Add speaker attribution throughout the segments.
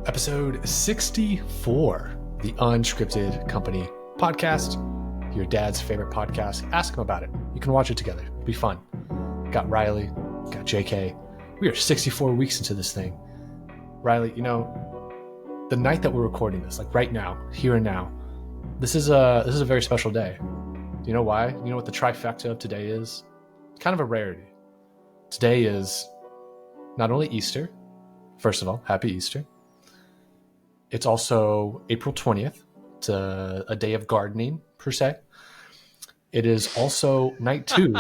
Speaker 1: Episode 64, the Unscripted Company podcast. Your dad's favorite podcast. Ask him about it. You can watch it together. It'll be fun. Got Riley, got JK. We are 64 weeks into this thing. Riley, you know, the night that we're recording this, like right now, here and now, this is a very special day. Do you know why? You know what the trifecta of today is? It's kind of a rarity. Today is not only Easter. First of all, happy Easter. It's also April 20th. It's a day of gardening, per se. It is also night 2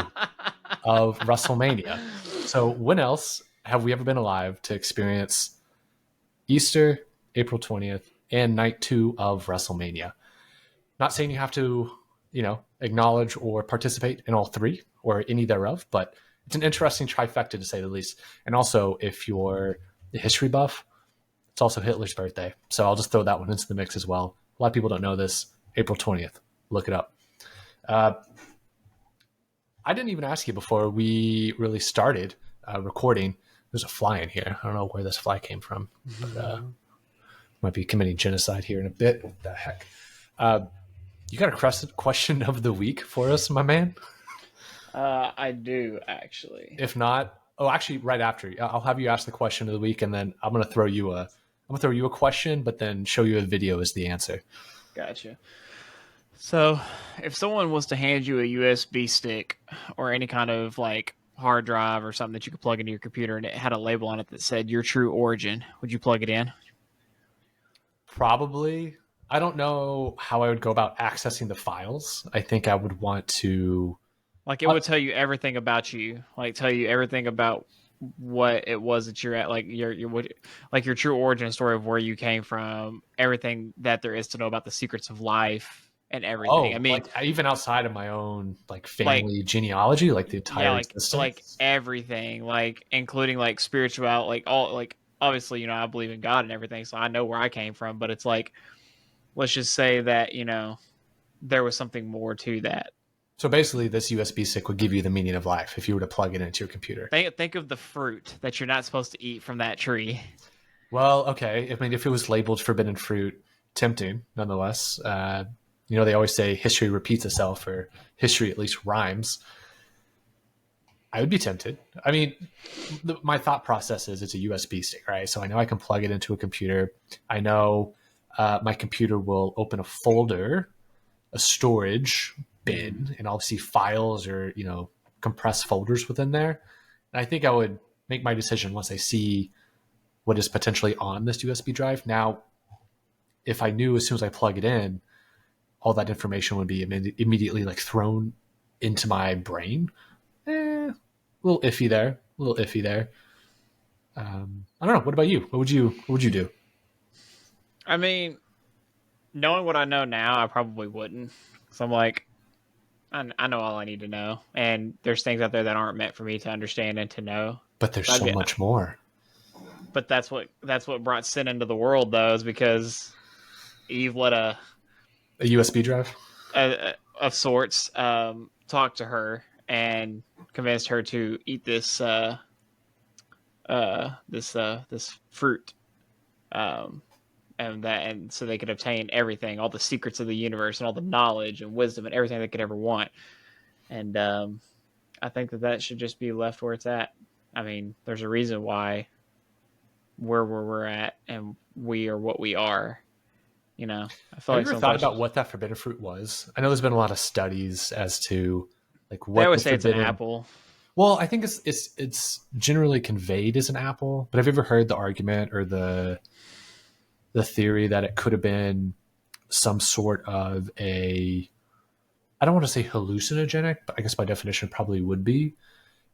Speaker 1: of WrestleMania. So when else have we ever been alive to experience Easter, April 20th, and night 2 of WrestleMania? Not saying you have to, acknowledge or participate in all three or any thereof, but it's an interesting trifecta to say the least. And also, if you're a history buff, it's also Hitler's birthday. So I'll just throw that one into the mix as well. A lot of people don't know this. April 20th. Look it up. I didn't even ask you before we really started recording. There's a fly in here. I don't know where this fly came from. But, might be committing genocide here in a bit. What the heck? You got a question of the week for us, my man?
Speaker 2: I do, actually.
Speaker 1: If not, actually, right after. I'll have you ask the question of the week, and then I'm going to throw you a question, but then show you a video as the answer.
Speaker 2: Gotcha. So, if someone was to hand you a USB stick or any kind of like hard drive or something that you could plug into your computer, and it had a label on it that said your true origin, would you plug it in?
Speaker 1: Probably. I don't know how I would go about accessing the files. I think I would want to...
Speaker 2: Like, it would tell you everything about you. Like, tell you everything about what it was that you're at. Like, your true origin story of where you came from. Everything that there is to know about the secrets of life and everything.
Speaker 1: Oh,
Speaker 2: I mean,
Speaker 1: like, even outside of my own, family genealogy, like the entire existence?
Speaker 2: Like everything. Like, including, like, spirituality. Like, all, like, obviously, I believe in God and everything, so I know where I came from. But it's like, let's just say that, there was something more to that.
Speaker 1: So basically, this USB stick would give you the meaning of life if you were to plug it into your computer.
Speaker 2: Think of the fruit that you're not supposed to eat from that tree.
Speaker 1: Well, okay. I mean, if it was labeled forbidden fruit, tempting, nonetheless. They always say history repeats itself, or history at least rhymes. I would be tempted. I mean, my thought process is it's a USB stick, right? So I know I can plug it into a computer. I know my computer will open a folder, a storage bin, and I'll see files or compressed folders within there. And I think I would make my decision once I see what is potentially on this USB drive. Now, if I knew as soon as I plug it in, all that information would be immediately thrown into my brain, a little iffy there. I don't know. What about you? What would you do?
Speaker 2: I mean, knowing what I know now, I probably wouldn't. So I'm like, I know all I need to know, and there's things out there that aren't meant for me to understand and to know.
Speaker 1: But there's so much more.
Speaker 2: But that's what brought sin into the world, though, is because Eve let a
Speaker 1: USB drive
Speaker 2: of sorts talk to her and convinced her to eat this fruit, and so they could obtain everything, all the secrets of the universe and all the knowledge and wisdom and everything they could ever want. And I think that should just be left where it's at. I mean, there's a reason why we're where we're at and we are what we are. I feel
Speaker 1: Have you ever thought about what that forbidden fruit was? I know there's been a lot of studies as to what
Speaker 2: they always say it's an apple.
Speaker 1: Well, I think it's generally conveyed as an apple, but have you ever heard the argument or the theory that it could have been some sort of I don't want to say hallucinogenic, but I guess by definition probably would be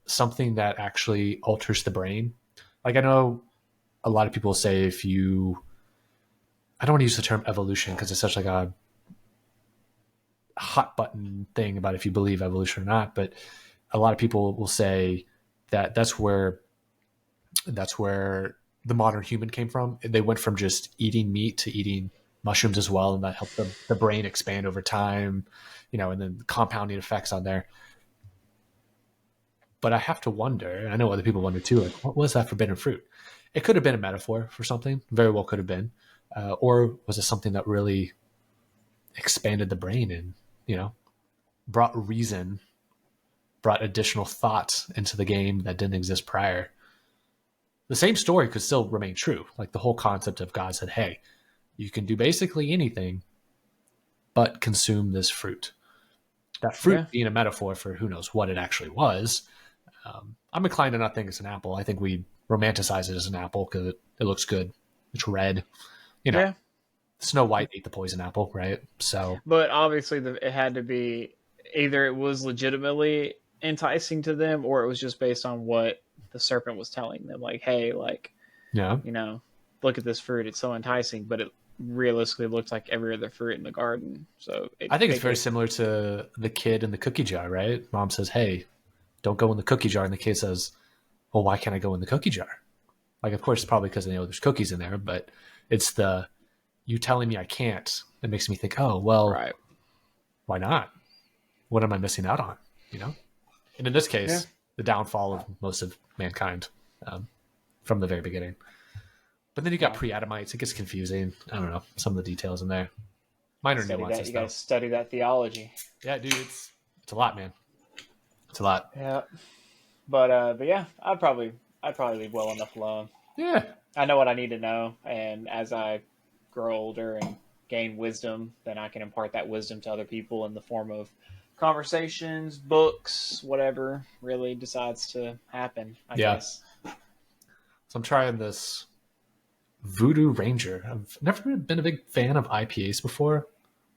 Speaker 1: something that actually alters the brain? Like, I know a lot of people say I don't want to use the term evolution because it's such a hot button thing about if you believe evolution or not, but a lot of people will say that that's where the modern human came from. They went from just eating meat to eating mushrooms as well, and that helped the brain expand over time, and then the compounding effects on there. But I have to wonder, and I know other people wonder too, what was that forbidden fruit? it could have been a metaphor for something. Very well could have been. Or was it something that really expanded the brain and, brought reason, brought additional thought into the game that didn't exist prior? The same story could still remain true. Like the whole concept of God said, hey, you can do basically anything but consume this fruit. That fruit being a metaphor for who knows what it actually was. I'm inclined to not think it's an apple. I think we romanticize it as an apple because it looks good. It's red. Snow White ate the poison apple, right? So,
Speaker 2: but obviously it had to be either it was legitimately enticing to them or it was just based on what the serpent was telling them. Like, hey, like, look at this fruit. It's so enticing, but it realistically looked like every other fruit in the garden. So
Speaker 1: I think it's very similar to the kid in the cookie jar, right? Mom says, hey, don't go in the cookie jar. And the kid says, well, why can't I go in the cookie jar? Like, of course, it's probably because they know there's cookies in there, but it's you telling me I can't. It makes me think, oh, well, why not? What am I missing out on? And in this case, the downfall of most of mankind from the very beginning. But then you got pre-Adamites. It gets confusing. I don't know. Some of the details in there. Minor nuances.
Speaker 2: You got to study that theology.
Speaker 1: Yeah, dude, it's a lot, man. It's a lot.
Speaker 2: Yeah, but yeah, I'd probably leave well enough alone.
Speaker 1: Yeah,
Speaker 2: I know what I need to know, and as I grow older and gain wisdom, then I can impart that wisdom to other people in the form of conversations, books, whatever really decides to happen. I guess.
Speaker 1: So I'm trying this Voodoo Ranger. I've never been a big fan of IPAs before.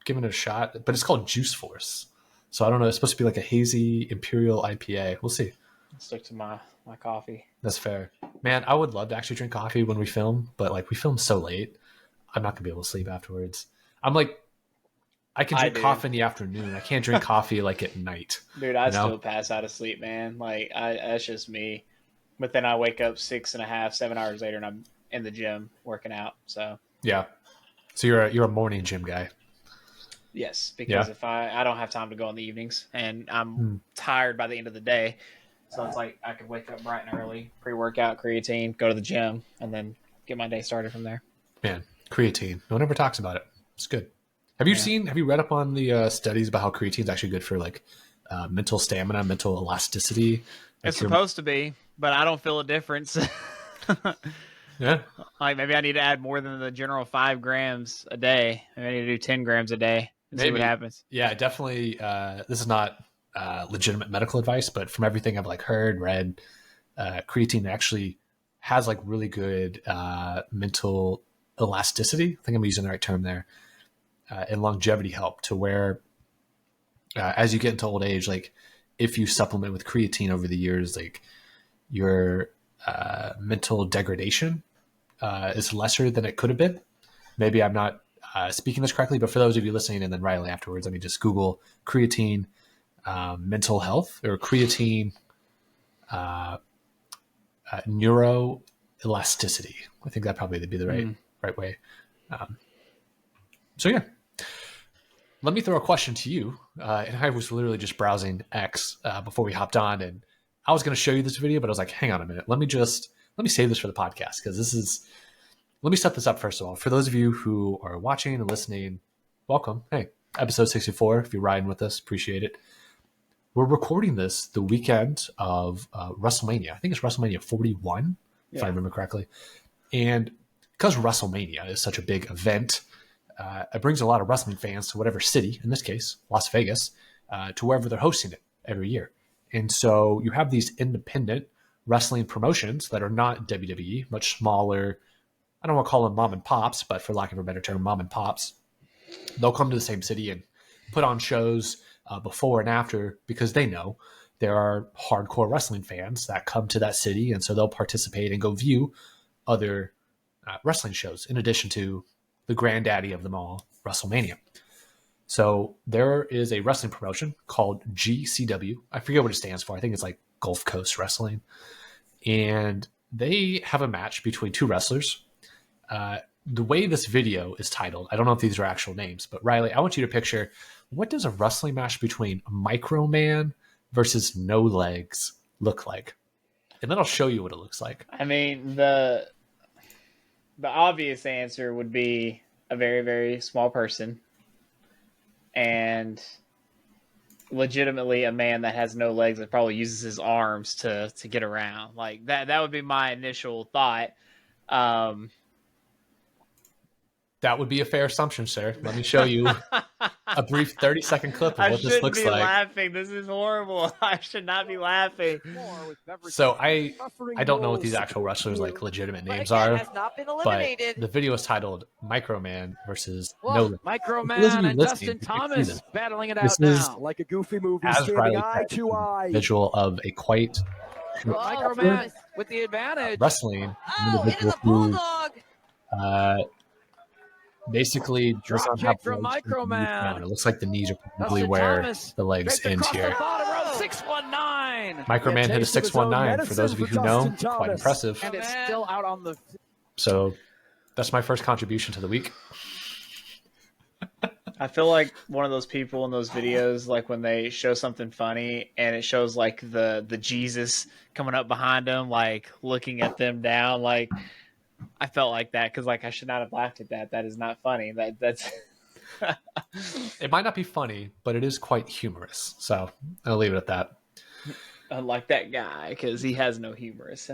Speaker 1: Giving it a shot, but it's called Juice Force. So I don't know. It's supposed to be like a hazy imperial IPA. We'll see.
Speaker 2: I'll stick to my coffee.
Speaker 1: That's fair. Man, I would love to actually drink coffee when we film, but like we film so late, I'm not gonna be able to sleep afterwards. I'm like, I can drink coffee in the afternoon. I can't drink coffee like at night.
Speaker 2: Dude, I still pass out of sleep, man. Like that's just me. But then I wake up 6.5, 7 hours later, and I'm in the gym working out. So
Speaker 1: yeah. So you're a morning gym guy.
Speaker 2: Yes, because if I don't have time to go in the evenings, and I'm tired by the end of the day, so it's like I could wake up bright and early, pre-workout, creatine, go to the gym, and then get my day started from there.
Speaker 1: Man, creatine. No one ever talks about it. It's good. Have you read up on the studies about how creatine is actually good for like mental stamina, mental elasticity? Like
Speaker 2: it's supposed to be, but I don't feel a difference.
Speaker 1: Yeah.
Speaker 2: Like maybe I need to add more than the general 5 grams a day. Maybe I need to do 10 grams a day and see what happens.
Speaker 1: Yeah, definitely. This is not legitimate medical advice, but from everything I've like heard, read, creatine actually has like really good mental elasticity. I think I'm using the right term there. And longevity help to where as you get into old age, like if you supplement with creatine over the years, like your mental degradation is lesser than it could have been. Maybe I'm not speaking this correctly, but for those of you listening and then Riley afterwards, let me just Google creatine mental health or creatine neuroelasticity. I think that probably would be the right way. So yeah, let me throw a question to you. And I was literally just browsing X before we hopped on, and I was going to show you this video, but I was like, hang on a minute. Let me save this for the podcast because let me set this up first of all. For those of you who are watching and listening, welcome. Hey, episode 64. If you're riding with us, appreciate it. We're recording this the weekend of WrestleMania. I think it's WrestleMania 41, if I remember correctly. And because WrestleMania is such a big event, it brings a lot of wrestling fans to whatever city, in this case, Las Vegas, to wherever they're hosting it every year. And so you have these independent wrestling promotions that are not WWE, much smaller. I don't want to call them mom and pops, but for lack of a better term, mom and pops. They'll come to the same city and put on shows before and after because they know there are hardcore wrestling fans that come to that city. And so they'll participate and go view other wrestling shows in addition to the granddaddy of them all, WrestleMania. So there is a wrestling promotion called GCW. I forget what it stands for. I think it's like Gulf Coast Wrestling. And they have a match between two wrestlers. The way this video is titled, I don't know if these are actual names, but Riley, I want you to picture, what does a wrestling match between Micro Man versus No Legs look like? And then I'll show you what it looks like.
Speaker 2: I mean, the the obvious answer would be a very, very small person, and legitimately a man that has no legs that probably uses his arms to get around. Like that would be my initial thought.
Speaker 1: That would be a fair assumption, sir. Let me show you a brief 30-second clip of what this looks like.
Speaker 2: I shouldn't be laughing. This is horrible. I should not be laughing.
Speaker 1: So I don't know what these actual wrestlers' like legitimate names are, but the video is titled Microman versus No.
Speaker 3: Microman and Dustin Thomas battling it out now.
Speaker 4: Like a goofy movie,
Speaker 1: as Riley
Speaker 4: eye to eye.
Speaker 1: visual of a quite
Speaker 3: Microman with the advantage.
Speaker 1: wrestling
Speaker 5: Into the bulldog.
Speaker 1: basically does not have
Speaker 3: from Microman.
Speaker 1: It looks like the knees are probably
Speaker 3: Dustin
Speaker 1: where
Speaker 3: Thomas
Speaker 1: the legs end here.
Speaker 3: 619.
Speaker 1: Microman hit a 619. For those of you who know, quite impressive.
Speaker 3: And it's still out on the.
Speaker 1: So that's my first contribution to the week.
Speaker 2: I feel like one of those people in those videos, like when they show something funny and it shows like the Jesus coming up behind them, like looking at them down. Like I felt like that because like I should not have laughed at that. That is not funny. That's.
Speaker 1: It might not be funny, but it is quite humorous. So I'll leave it at that.
Speaker 2: Unlike that guy, because he has no humorous.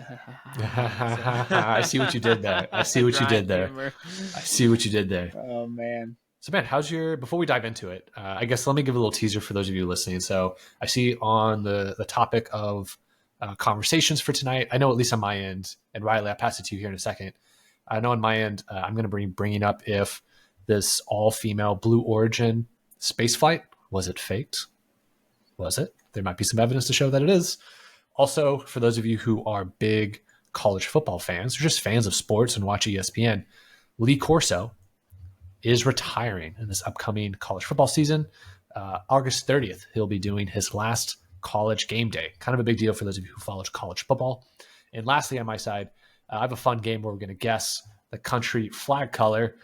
Speaker 1: I see what you did there. I see what you did there. I see what you did there.
Speaker 2: Oh man.
Speaker 1: So man, before we dive into it, I guess let me give a little teaser for those of you listening. So I see on the topic of conversations for tonight, I know at least on my end, and Riley, I'll pass it to you here in a second. I know on my end, I'm going to be bringing up if this all-female Blue Origin space flight, was it faked? Was it? There might be some evidence to show that it is. Also, for those of you who are big college football fans, or just fans of sports and watch ESPN, Lee Corso is retiring in this upcoming college football season. August 30th, he'll be doing his last college game day. Kind of a big deal for those of you who follow college football. And lastly, on my side, I have a fun game where we're going to guess the country flag color.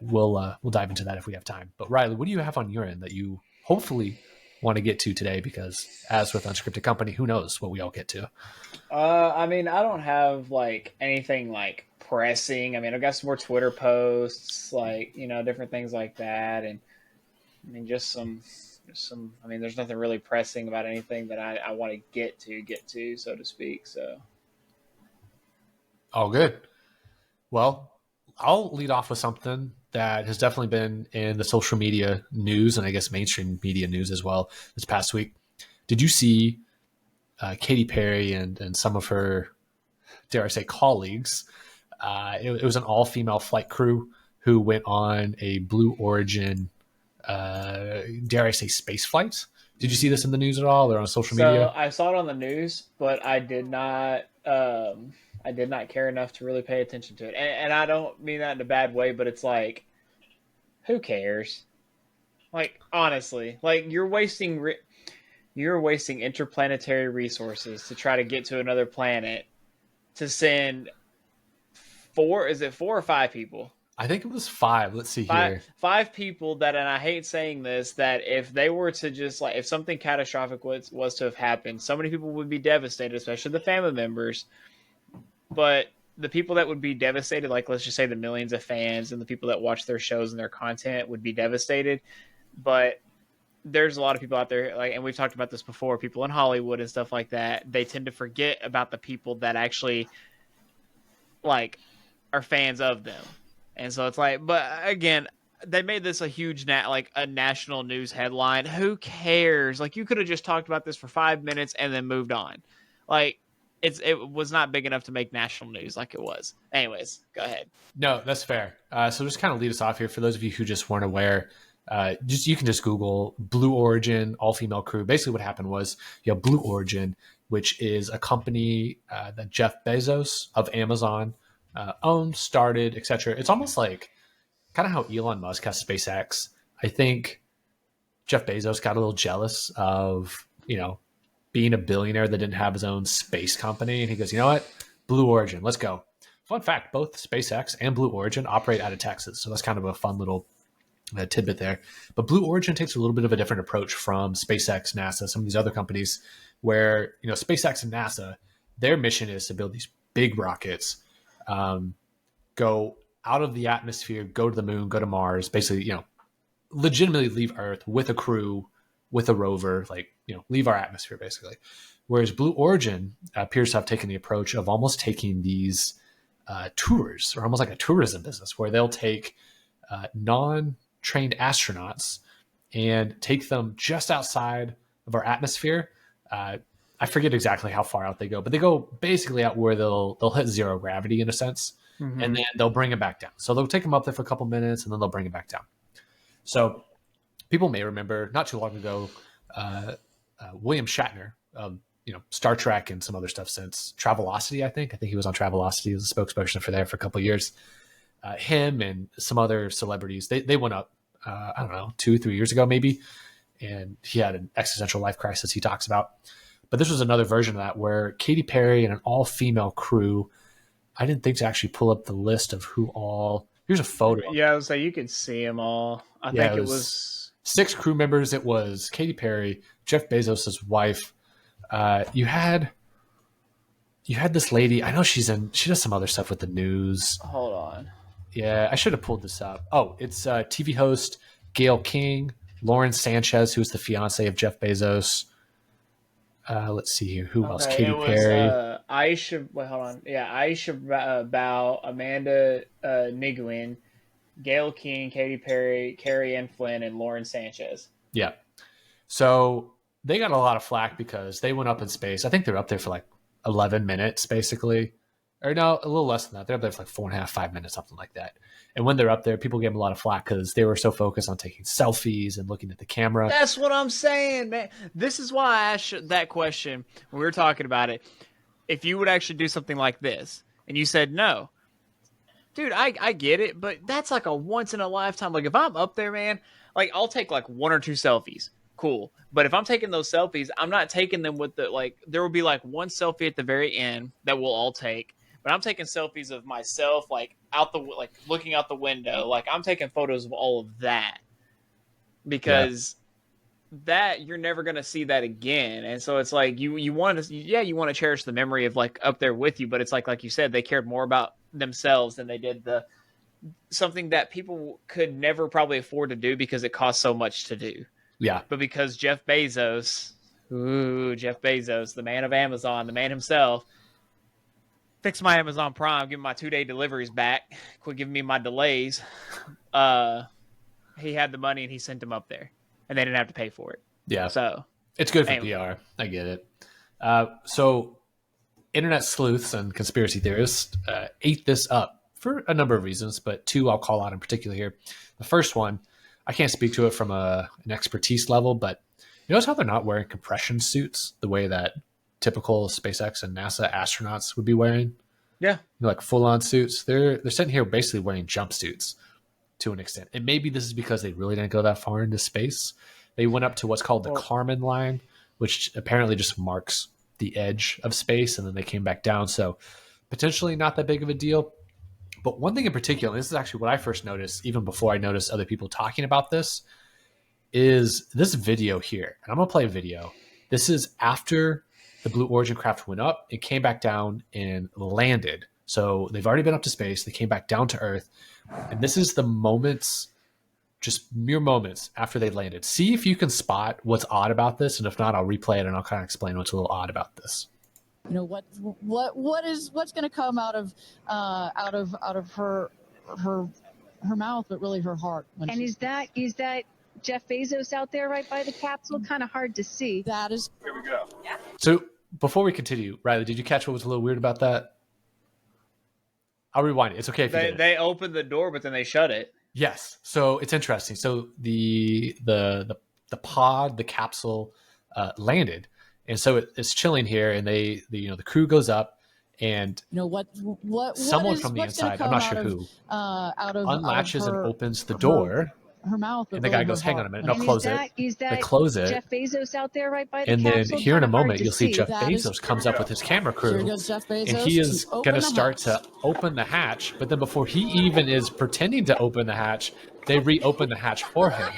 Speaker 1: We'll dive into that if we have time. But Riley, what do you have on your end that you hopefully want to get to today? Because as with Unscripted Company, who knows what we all get to?
Speaker 2: I mean, I don't have like anything like pressing. I mean, I've got some more Twitter posts, like, you know, different things like that. And I mean, just some, I mean, there's nothing really pressing about anything that I want to get to, so to speak. So.
Speaker 1: Oh, good. Well, I'll lead off with something that has definitely been in the social media news and I guess mainstream media news as well this past week. Did you see Katy Perry and some of her, dare I say, colleagues? It was an all-female flight crew who went on a Blue Origin, dare I say, space flight. Did you see this in the news at all or on social media?
Speaker 2: I saw it on the news, but I did not care enough to really pay attention to it. And I don't mean that in a bad way, but it's like, who cares? Like, honestly, like you're wasting interplanetary resources to try to get to another planet to send four or five people?
Speaker 1: I think it was 5. Let's see here.
Speaker 2: 5 people that, and I hate saying this, that if they were to just like, if something catastrophic was to have happened, so many people would be devastated, especially the family members. But the people that would be devastated, like let's just say the millions of fans and the people that watch their shows and their content would be devastated. But there's a lot of people out there, like, and we've talked about this before, people in Hollywood and stuff like that, they tend to forget about the people that actually like are fans of them. And so it's like, but again, they made this a huge a national news headline. Who cares? Like, you could have just talked about this for 5 minutes and then moved on. Like, it was not big enough to make national news like it was. Anyways, go ahead.
Speaker 1: No, that's fair. So just kind of lead us off here for those of you who just weren't aware. You can just Google Blue Origin all-female crew. Basically, what happened was you have Blue Origin, which is a company that Jeff Bezos of Amazon owned, started, etc. It's almost like kind of how Elon Musk has SpaceX. I think Jeff Bezos got a little jealous of, being a billionaire that didn't have his own space company. And he goes, you know what? Blue Origin, let's go. Fun fact, both SpaceX and Blue Origin operate out of Texas. So that's kind of a fun little tidbit there. But Blue Origin takes a little bit of a different approach from SpaceX, NASA, some of these other companies where, SpaceX and NASA, their mission is to build these big rockets, kind go out of the atmosphere, go to the moon, go to Mars, basically, you know, legitimately leave Earth with a crew, with a rover, like, you know, leave our atmosphere basically. Whereas Blue Origin appears to have taken the approach of almost taking these tours, or almost like a tourism business, where they'll take non-trained astronauts and take them just outside of our atmosphere. I forget exactly how far out they go, but they go basically out where they'll hit zero gravity in a sense, and then they'll bring them back down. So they'll take them up there for a couple minutes, and then they'll bring it back down. So people may remember not too long ago, William Shatner, you know, Star Trek and some other stuff since Travelocity. I think he was on Travelocity as a spokesperson for there for a couple of years. Him and some other celebrities, they went up, I don't know, 2-3 years ago maybe, and he had an existential life crisis he talks about. But this was another version of that where Katy Perry and an all-female crew. I didn't think to actually pull up the list of who all. Here's a photo.
Speaker 2: Yeah, I was like, you could see them all. I think it was
Speaker 1: 6 crew members. It was Katy Perry, Jeff Bezos' wife. You had this lady. I know she does some other stuff with the news.
Speaker 2: Hold on.
Speaker 1: Yeah, I should have pulled this up. Oh, it's TV host Gayle King, Lauren Sanchez, who's the fiance of Jeff Bezos. Let's see here. Who else? Katy Perry.
Speaker 2: Aisha. Wait, hold on. Yeah, Aisha Bao, Amanda Nguyen, Gayle King, Katy Perry, Carrie Ann Flynn, and Lauren Sanchez.
Speaker 1: Yeah. So they got a lot of flack because they went up in space. I think they're up there for like 11 minutes, basically. Or no, a little less than that. They're up there for like 4.5, 5 minutes, something like that. And when they're up there, people gave them a lot of flack because they were so focused on taking selfies and looking at the camera.
Speaker 2: That's what I'm saying, man. This is why I asked that question when we were talking about it. If you would actually do something like this, and you said no. Dude, I get it, but that's like a once in a lifetime. Like if I'm up there, man, like I'll take like 1 or 2 selfies. Cool. But if I'm taking those selfies, I'm not taking them with the, like, there will be like one selfie at the very end that we'll all take. But I'm taking selfies of myself, like looking out the window. Like I'm taking photos of all of that because that you're never going to see that again. And so it's like you want to cherish the memory of like up there with you. But it's like you said, they cared more about themselves than they did something that people could never probably afford to do because it costs so much to do.
Speaker 1: Yeah.
Speaker 2: But because Jeff Bezos, the man of Amazon, the man himself, fix my Amazon Prime, give me my 2-day deliveries back, quit giving me my delays. He had the money and he sent them up there, and they didn't have to pay for it.
Speaker 1: Yeah.
Speaker 2: So
Speaker 1: it's good for PR. I get it. So internet sleuths and conspiracy theorists ate this up for a number of reasons, but 2 I'll call out in particular here. The first one, I can't speak to it from an expertise level, but you notice how they're not wearing compression suits the way that typical SpaceX and NASA astronauts would be wearing?
Speaker 2: Yeah.
Speaker 1: You know, like full-on suits. They're sitting here basically wearing jumpsuits to an extent. And maybe this is because they really didn't go that far into space. They went up to what's called the Kármán line, which apparently just marks the edge of space, and then they came back down. So potentially not that big of a deal. But one thing in particular, and this is actually what I first noticed, even before I noticed other people talking about this, is this video here. And I'm going to play a video. This is after the Blue Origin craft went up, it came back down and landed. So they've already been up to space. They came back down to Earth. And this is the moments, just mere moments after they landed. See if you can spot what's odd about this. And if not, I'll replay it and I'll kind of explain what's a little odd about this.
Speaker 4: You know, what's going to come out of her mouth, but really her heart.
Speaker 6: And is that Jeff Bezos out there right by the capsule? Kind of hard to see.
Speaker 4: That is.
Speaker 7: Here we go.
Speaker 6: Yeah.
Speaker 1: So before we continue, Riley, did you catch what was a little weird about that? I'll rewind it. It's okay if you did.
Speaker 2: They opened the door, but then they shut it.
Speaker 1: Yes. So it's interesting. So the pod, the capsule, landed, and so it's chilling here, and the crew goes up, and someone from the inside, I'm not sure who, unlatches and opens the door.
Speaker 4: Her mouth,
Speaker 1: and the guy goes, "Hang on a minute, no, close it." They close it.
Speaker 6: Jeff Bezos out there right by the
Speaker 1: and
Speaker 6: capsule?
Speaker 1: then here in a
Speaker 6: Kinda hard
Speaker 1: moment,
Speaker 6: to
Speaker 1: you'll see
Speaker 6: see.
Speaker 1: Jeff Bezos comes up with his camera crew, and he is going to start to open the hatch. But then before he even is pretending to open the hatch, they reopen the hatch for him.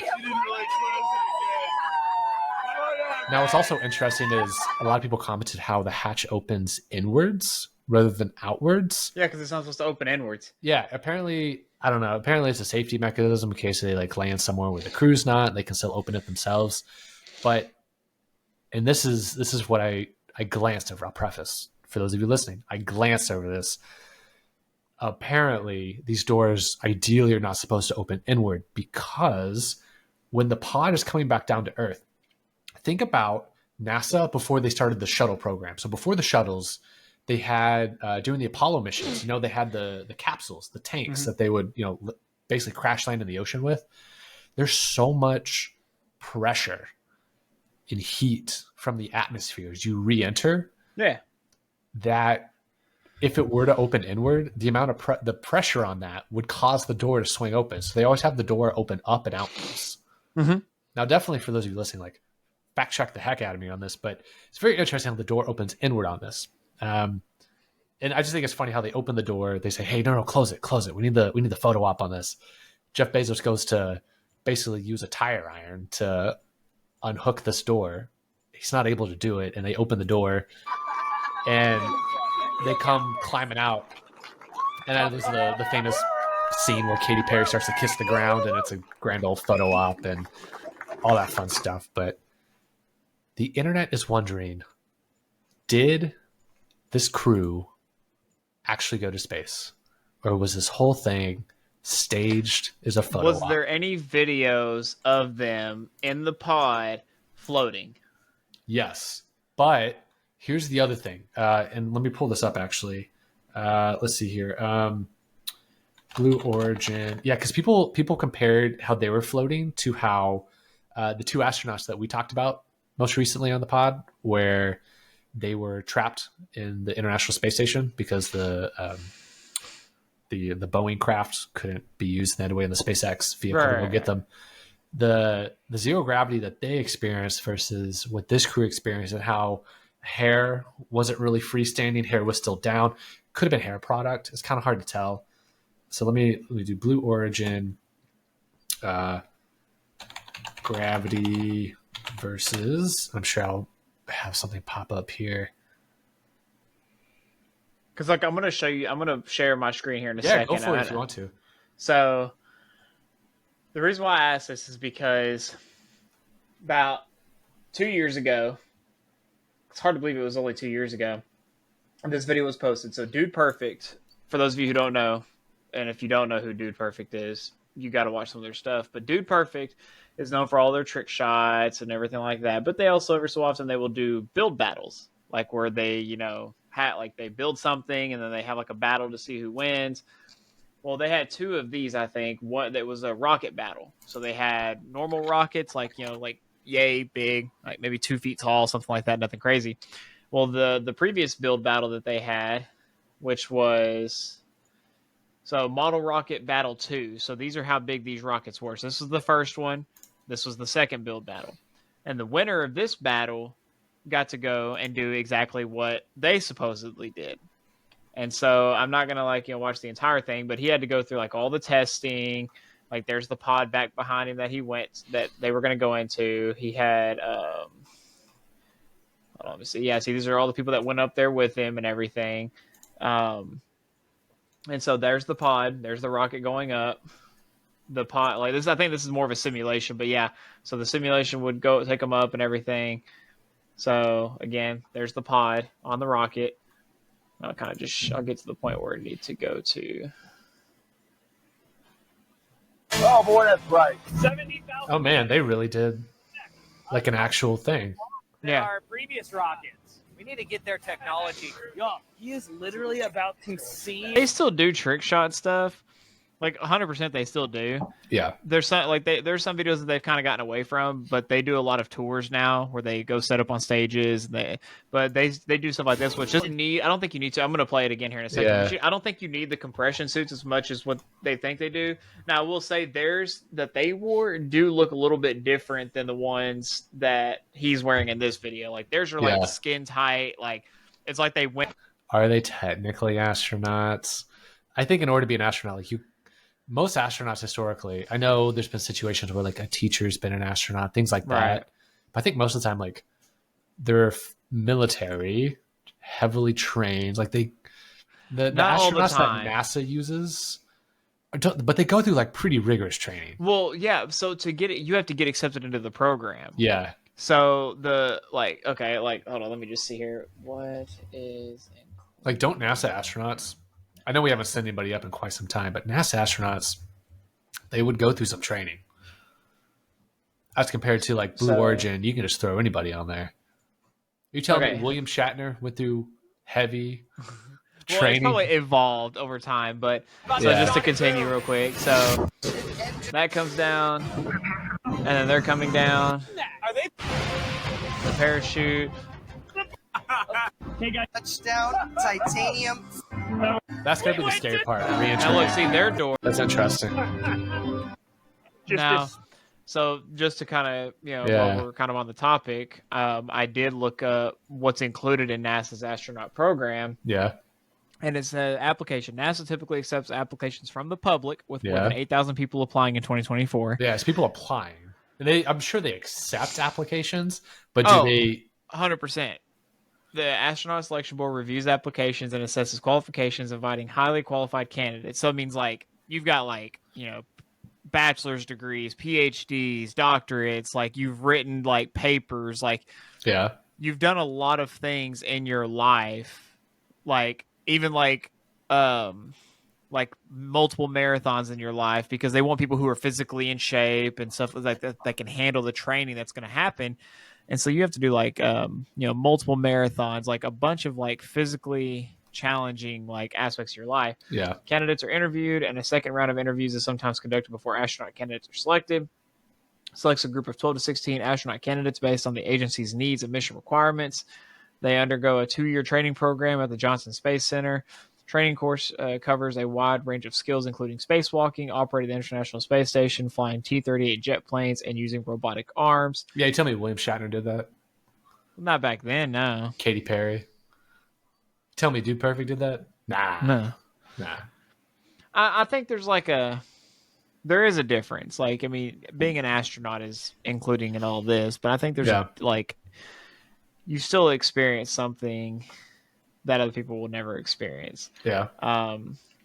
Speaker 1: Now, what's also interesting is a lot of people commented how the hatch opens inwards rather than outwards.
Speaker 2: Yeah, because it's not supposed to open inwards.
Speaker 1: Yeah, apparently, I don't know. Apparently, it's a safety mechanism in case they like land somewhere where the crew's not. They can still open it themselves. But, and this is what I glanced over. I'll preface for those of you listening. I glanced over this. Apparently, these doors ideally are not supposed to open inward because when the pod is coming back down to Earth, think about NASA before they started the shuttle program. So before the shuttles, they had during the Apollo missions, they had the capsules, the tanks that they would, basically crash land in the ocean with. There's so much pressure and heat from the atmosphere as you re-enter.
Speaker 2: Yeah.
Speaker 1: That if it were to open inward, the amount of the pressure on that would cause the door to swing open. So they always have the door open up and outwards. Now, definitely for those of you listening, like fact check the heck out of me on this, but it's very interesting how the door opens inward on this. And I just think it's funny how they open the door. They say, "Hey, no, close it. We need the photo op on this." Jeff Bezos goes to basically use a tire iron to unhook this door. He's not able to do it, and they open the door, and they come climbing out. And that was the famous scene where Katy Perry starts to kiss the ground, and it's a grand old photo op and all that fun stuff. But the internet is wondering, did this crew actually go to space? Or was this whole thing staged as a photo op?
Speaker 2: Was there any videos of them in the pod floating?
Speaker 1: Yes. But here's the other thing. And let me pull this up, actually. Let's see here. Blue Origin. Yeah, because people compared how they were floating to how the two astronauts that we talked about most recently on the pod, where they were trapped in the International Space Station because the Boeing craft couldn't be used in any way in the SpaceX vehicle to go get them. The zero gravity that they experienced versus what this crew experienced, and how hair wasn't really freestanding, hair was still down. Could have been hair product. It's kind of hard to tell. So let me do Blue Origin gravity versus. I'm sure I'll have something pop up here.
Speaker 2: Because I'm going to show you. I'm going to share my screen here in a second.
Speaker 1: Yeah, go for it if you want to.
Speaker 2: So the reason why I asked this is because about 2 years ago, it's hard to believe it was only 2 years ago, this video was posted. So Dude Perfect, for those of you who don't know, and if you don't know who Dude Perfect is, you got to watch some of their stuff. But Dude Perfect is known for all their trick shots and everything like that. But they also, every so often, they will do build battles, like where they, they build something and then they have like a battle to see who wins. Well, they had two of these, I think. One that was a rocket battle. So they had normal rockets, like yay big, like maybe 2 feet tall, something like that, nothing crazy. Well, the previous build battle that they had, which was Model Rocket Battle 2. So these are how big these rockets were. So this was the first one. This was the second build battle. And the winner of this battle got to go and do exactly what they supposedly did. And so I'm not going to watch the entire thing, but he had to go through all the testing. Like there's the pod back behind him that they were going to go into. He had, hold on, let me see. Yeah, see, these are all the people that went up there with him and everything. And so there's the pod. There's the rocket going up. The pod, I think this is more of a simulation, but yeah. So the simulation would go take them up and everything. So again, there's the pod on the rocket. I'll get to the point where I need to go to.
Speaker 7: Oh boy, that's right. 70,000.
Speaker 1: Oh man, they really did like an actual thing.
Speaker 2: Yeah.
Speaker 3: Our previous rockets. We need to get their technology. Yo, he is literally about to see.
Speaker 2: They still do trick shot stuff. 100% they still do.
Speaker 1: Yeah.
Speaker 2: There's some there's some videos that they've kind of gotten away from, but they do a lot of tours now where they go set up on stages. But they do stuff like this, which doesn't need. I don't think you need to. I'm going to play it again here in a second.
Speaker 1: Yeah.
Speaker 2: I don't think you need the compression suits as much as what they think they do. Now I will say theirs that they wore do look a little bit different than the ones that he's wearing in this video. Theirs are skin tight. It's like they went.
Speaker 1: Are they technically astronauts? I think in order to be an astronaut, most astronauts historically, I know there's been situations where a teacher's been an astronaut, things like that.
Speaker 2: Right.
Speaker 1: But I think most of the time, they're military, heavily trained. The
Speaker 2: Not all the
Speaker 1: astronauts that
Speaker 2: time.
Speaker 1: NASA uses, but they go through like pretty rigorous training.
Speaker 2: Well, yeah. So to get it, you have to get accepted into the program.
Speaker 1: Yeah.
Speaker 2: So hold on, let me just see here. What is
Speaker 1: Like, don't NASA astronauts? I know we haven't sent anybody up in quite some time, but NASA astronauts, they would go through some training. As compared to like Blue Origin, you can just throw anybody on there. You telling me William Shatner went through heavy training?
Speaker 2: It's probably evolved over time, but just to continue real quick. So that comes down, and then they're coming down.
Speaker 3: Are they?
Speaker 2: The parachute.
Speaker 5: Touchdown, titanium.
Speaker 1: That's gonna be the scary part.
Speaker 2: Now look, see their door.
Speaker 1: That's interesting.
Speaker 2: Now, so just to kind of, while we're kind of on the topic, I did look up what's included in NASA's astronaut program.
Speaker 1: Yeah.
Speaker 2: And it's an application. NASA typically accepts applications from the public with more than 8,000 people applying in 2024.
Speaker 1: Yeah, it's people applying. And I'm sure they accept applications, but do they...
Speaker 2: 100%. The Astronaut Selection Board reviews applications and assesses qualifications, inviting highly qualified candidates. So it means like you've got like, bachelor's degrees, PhDs, doctorates, like you've written like papers, like you've done a lot of things in your life, like even like multiple marathons in your life, because they want people who are physically in shape and stuff like that can handle the training that's going to happen. And so you have to do like multiple marathons, like a bunch of like physically challenging like aspects of your life.
Speaker 1: Yeah.
Speaker 2: Candidates are interviewed, and a second round of interviews is sometimes conducted before astronaut candidates are selected. Selects a group of 12 to 16 astronaut candidates based on the agency's needs and mission requirements. They undergo a 2-year training program at the Johnson Space Center. Training course covers a wide range of skills, including spacewalking, operating the International Space Station, flying T-38 jet planes, and using robotic arms.
Speaker 1: Yeah, you tell me William Shatner did that?
Speaker 2: Not back then, no.
Speaker 1: Katy Perry? Tell me Dude Perfect did that?
Speaker 2: Nah. I think there is a difference. Like, I mean, being an astronaut is including in all this, but I think there's you still experience something that other people will never experience. Yeah.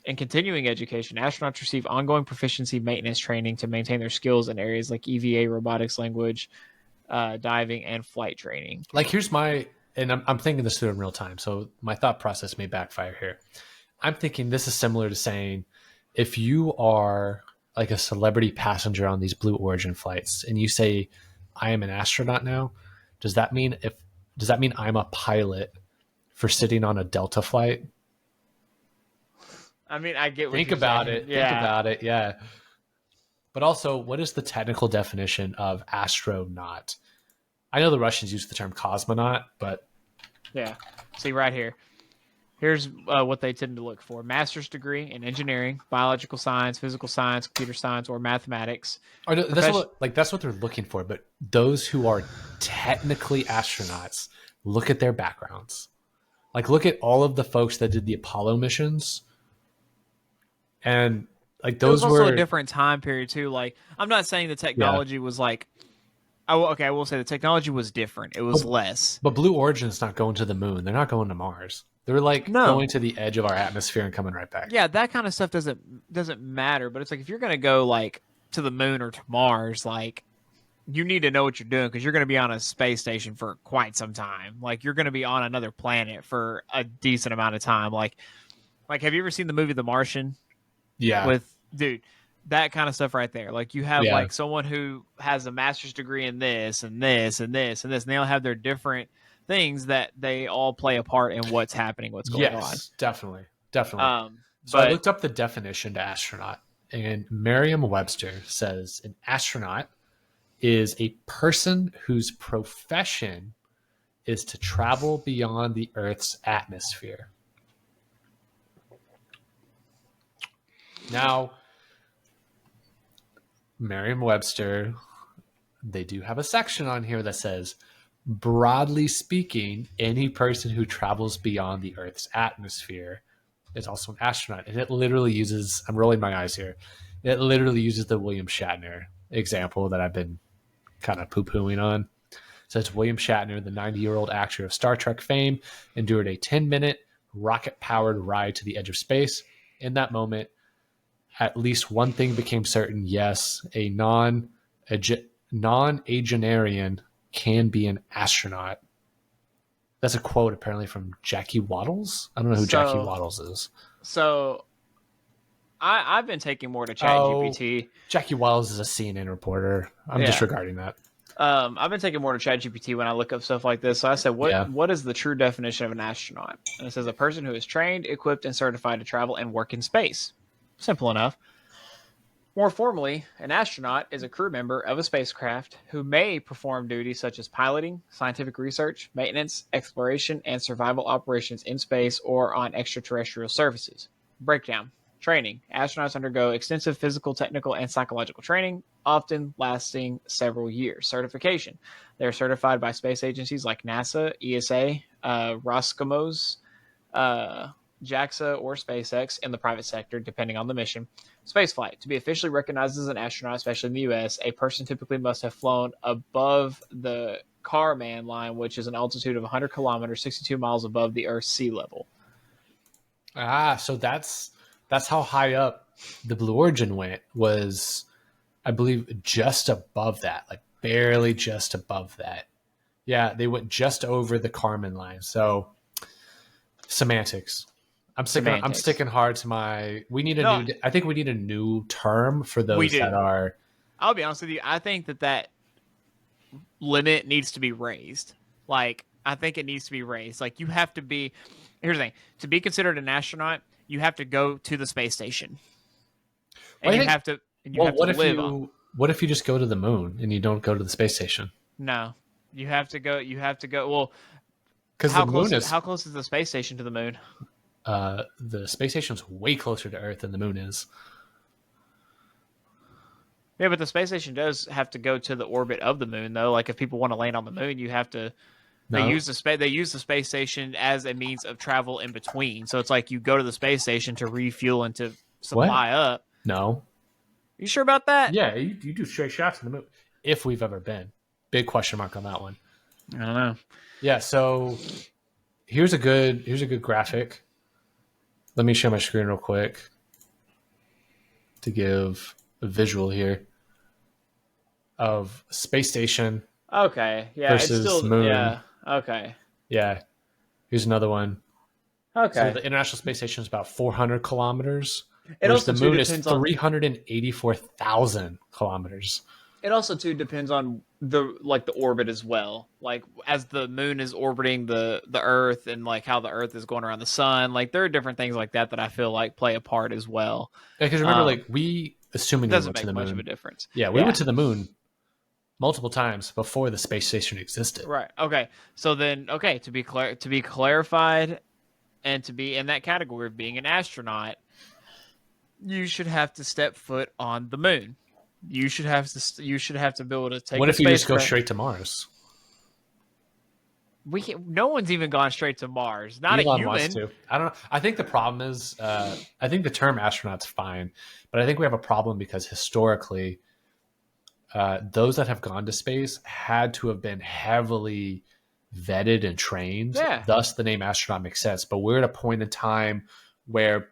Speaker 2: In continuing education, astronauts receive ongoing proficiency maintenance training to maintain their skills in areas like EVA, robotics, language, diving, and flight training.
Speaker 1: Like, I'm thinking this through in real time, so my thought process may backfire here. I'm thinking this is similar to saying, if you are like a celebrity passenger on these Blue Origin flights and you say, I am an astronaut now, does that mean I'm a pilot for sitting on a Delta flight?
Speaker 2: I mean, I get what
Speaker 1: Think
Speaker 2: you're
Speaker 1: about
Speaker 2: saying.
Speaker 1: it. Yeah. Think about it. Yeah. But also, what is the technical definition of astronaut? I know the Russians use the term cosmonaut, but...
Speaker 2: Yeah. See right here. Here's what they tend to look for. Master's degree in engineering, biological science, physical science, computer science, or mathematics.
Speaker 1: That's what they're looking for. But those who are technically astronauts, look at their backgrounds. Like, look at all of the folks that did the Apollo missions. And like those
Speaker 2: were also a different time period too. Like, I'm not saying the technology was like, I will say the technology was different. It was less.
Speaker 1: But Blue Origin's not going to the moon. They're not going to Mars. They're like going to the edge of our atmosphere and coming right back.
Speaker 2: Yeah, that kind of stuff doesn't matter. But it's like, if you're gonna go like to the moon or to Mars, like, you need to know what you're doing, because you're going to be on a space station for quite some time. Like, you're going to be on another planet for a decent amount of time. Like, have you ever seen the movie The Martian?
Speaker 1: Yeah.
Speaker 2: That kind of stuff right there. Like, you have like someone who has a master's degree in this and this and this and this, and they all have their different things that they all play a part in what's happening, what's going on.
Speaker 1: Yes, definitely. So I looked up the definition to astronaut, and Merriam-Webster says an astronaut is a person whose profession is to travel beyond the Earth's atmosphere. Now, Merriam-Webster, they do have a section on here that says, broadly speaking, any person who travels beyond the Earth's atmosphere is also an astronaut. And it literally uses, I'm rolling my eyes here, it literally uses the William Shatner example that I've been kind of poo-pooing on. So it's William Shatner, the 90-year-old actor of Star Trek fame, endured a 10-minute rocket-powered ride to the edge of space. In that moment, at least one thing became certain. Yes, a non-agenarian can be an astronaut. That's a quote apparently from Jackie Wattles. I don't know who Jackie Wattles is.
Speaker 2: So I've been taking more to ChatGPT.
Speaker 1: Jackie Wattles is a CNN reporter. I'm disregarding that.
Speaker 2: I've been taking more to ChatGPT when I look up stuff like this. So I said, what is the true definition of an astronaut? And it says a person who is trained, equipped, and certified to travel and work in space. Simple enough. More formally, an astronaut is a crew member of a spacecraft who may perform duties such as piloting, scientific research, maintenance, exploration, and survival operations in space or on extraterrestrial surfaces. Breakdown. Training. Astronauts undergo extensive physical, technical, and psychological training, often lasting several years. Certification. They are certified by space agencies like NASA, ESA, Roscosmos, JAXA, or SpaceX in the private sector, depending on the mission. Spaceflight. To be officially recognized as an astronaut, especially in the U.S., a person typically must have flown above the Kármán line, which is an altitude of 100 kilometers, 62 miles above the Earth's sea level.
Speaker 1: So that's how high up the Blue Origin went, was, I believe, just above that, like barely just above that. Yeah, they went just over the Kármán line. So semantics. I'm sticking hard to my. We need I think we need a new term for those that are.
Speaker 2: I'll be honest with you. I think that limit needs to be raised. Like, I think it needs to be raised. Like, you have to be. Here's the thing: to be considered an astronaut, you have to go to the space station, and you have to.
Speaker 1: What if you just go to the moon and you don't go to the space station?
Speaker 2: No, you have to go. You have to go. Well,
Speaker 1: because
Speaker 2: how close is the space station to the moon?
Speaker 1: The space station's way closer to Earth than the moon is.
Speaker 2: Yeah, but the space station does have to go to the orbit of the moon, though. Like, if people want to land on the moon, you have to. No. They use the space station as a means of travel in between. So it's like you go to the space station to refuel and to supply up.
Speaker 1: No.
Speaker 2: You sure about that?
Speaker 1: Yeah, you do straight shots to the moon. If we've ever been. Big question mark on that one.
Speaker 2: I don't know.
Speaker 1: Yeah, so here's a good graphic. Let me share my screen real quick to give a visual here of space station.
Speaker 2: Okay. Yeah.
Speaker 1: Versus
Speaker 2: it's still
Speaker 1: moon.
Speaker 2: Yeah. Okay.
Speaker 1: Yeah. Here's another one.
Speaker 2: Okay.
Speaker 1: So the International Space Station is about 400 kilometers.
Speaker 2: It also
Speaker 1: the moon is 384,000 kilometers.
Speaker 2: It also too depends on the orbit as well. Like, as the moon is orbiting the Earth, and like how the Earth is going around the sun. Like, there are different things like that I feel like play a part as well.
Speaker 1: Yeah, because remember, we assuming we went to the moon.
Speaker 2: Doesn't make much of a difference.
Speaker 1: Yeah, we went to the moon multiple times before the space station existed.
Speaker 2: Right. Okay. So then, to be clarified, and to be in that category of being an astronaut, you should have to step foot on the moon. You should have to be able to take.
Speaker 1: What if you just go straight to Mars?
Speaker 2: No one's even gone straight to Mars. Not
Speaker 1: Elon
Speaker 2: a human.
Speaker 1: Wants to. I don't know. I think the problem is, I think the term astronaut's fine, but I think we have a problem because historically, those that have gone to space had to have been heavily vetted and trained.
Speaker 2: Yeah.
Speaker 1: Thus, the name astronaut makes sense. But we're at a point in time where,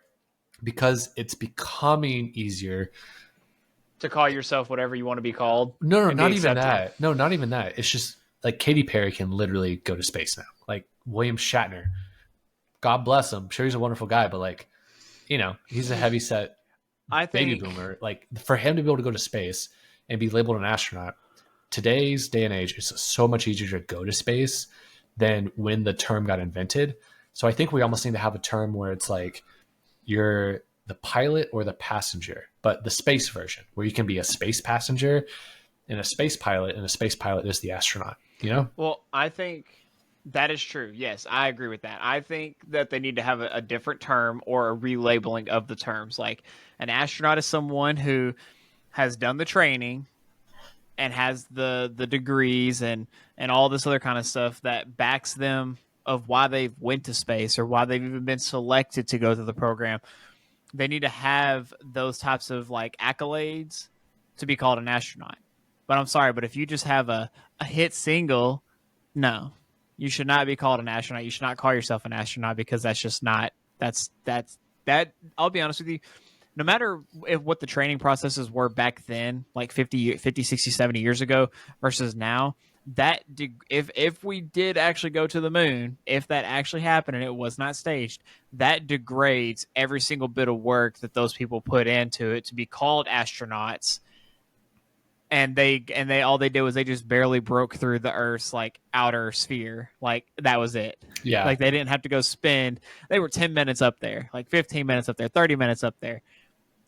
Speaker 1: because it's becoming easier
Speaker 2: to call yourself whatever you want to be called.
Speaker 1: No, not even that. No, not even that. It's just like Katy Perry can literally go to space now. Like William Shatner, God bless him. I'm sure he's a wonderful guy, but like, he's a heavy set baby boomer. Like, for him to be able to go to space and be labeled an astronaut, today's day and age, it's so much easier to go to space than when the term got invented. So I think we almost need to have a term where it's like you're the pilot or the passenger, but the space version, where you can be a space passenger and a space pilot, and a space pilot is the astronaut,
Speaker 2: Well, I think that is true. Yes, I agree with that. I think that they need to have a different term or a relabeling of the terms. Like, an astronaut is someone who has done the training and has the degrees and all this other kind of stuff that backs them of why they went to space or why they've even been selected to go through the program. They need to have those types of like accolades to be called an astronaut. But I'm sorry, but if you just have a hit single, no. You should not be called an astronaut. You should not call yourself an astronaut because that's just not. That. I'll be honest with you. No matter what the training processes were back then, like 50, 60, 70 years ago versus now, that if we did actually go to the moon, if that actually happened and it was not staged, that degrades every single bit of work that those people put into it to be called astronauts. And they all they did was they just barely broke through the Earth's like outer sphere. Like that was it.
Speaker 1: Yeah.
Speaker 2: Like they didn't have to go spend. They were 10 minutes up there, like 15 minutes up there, 30 minutes up there.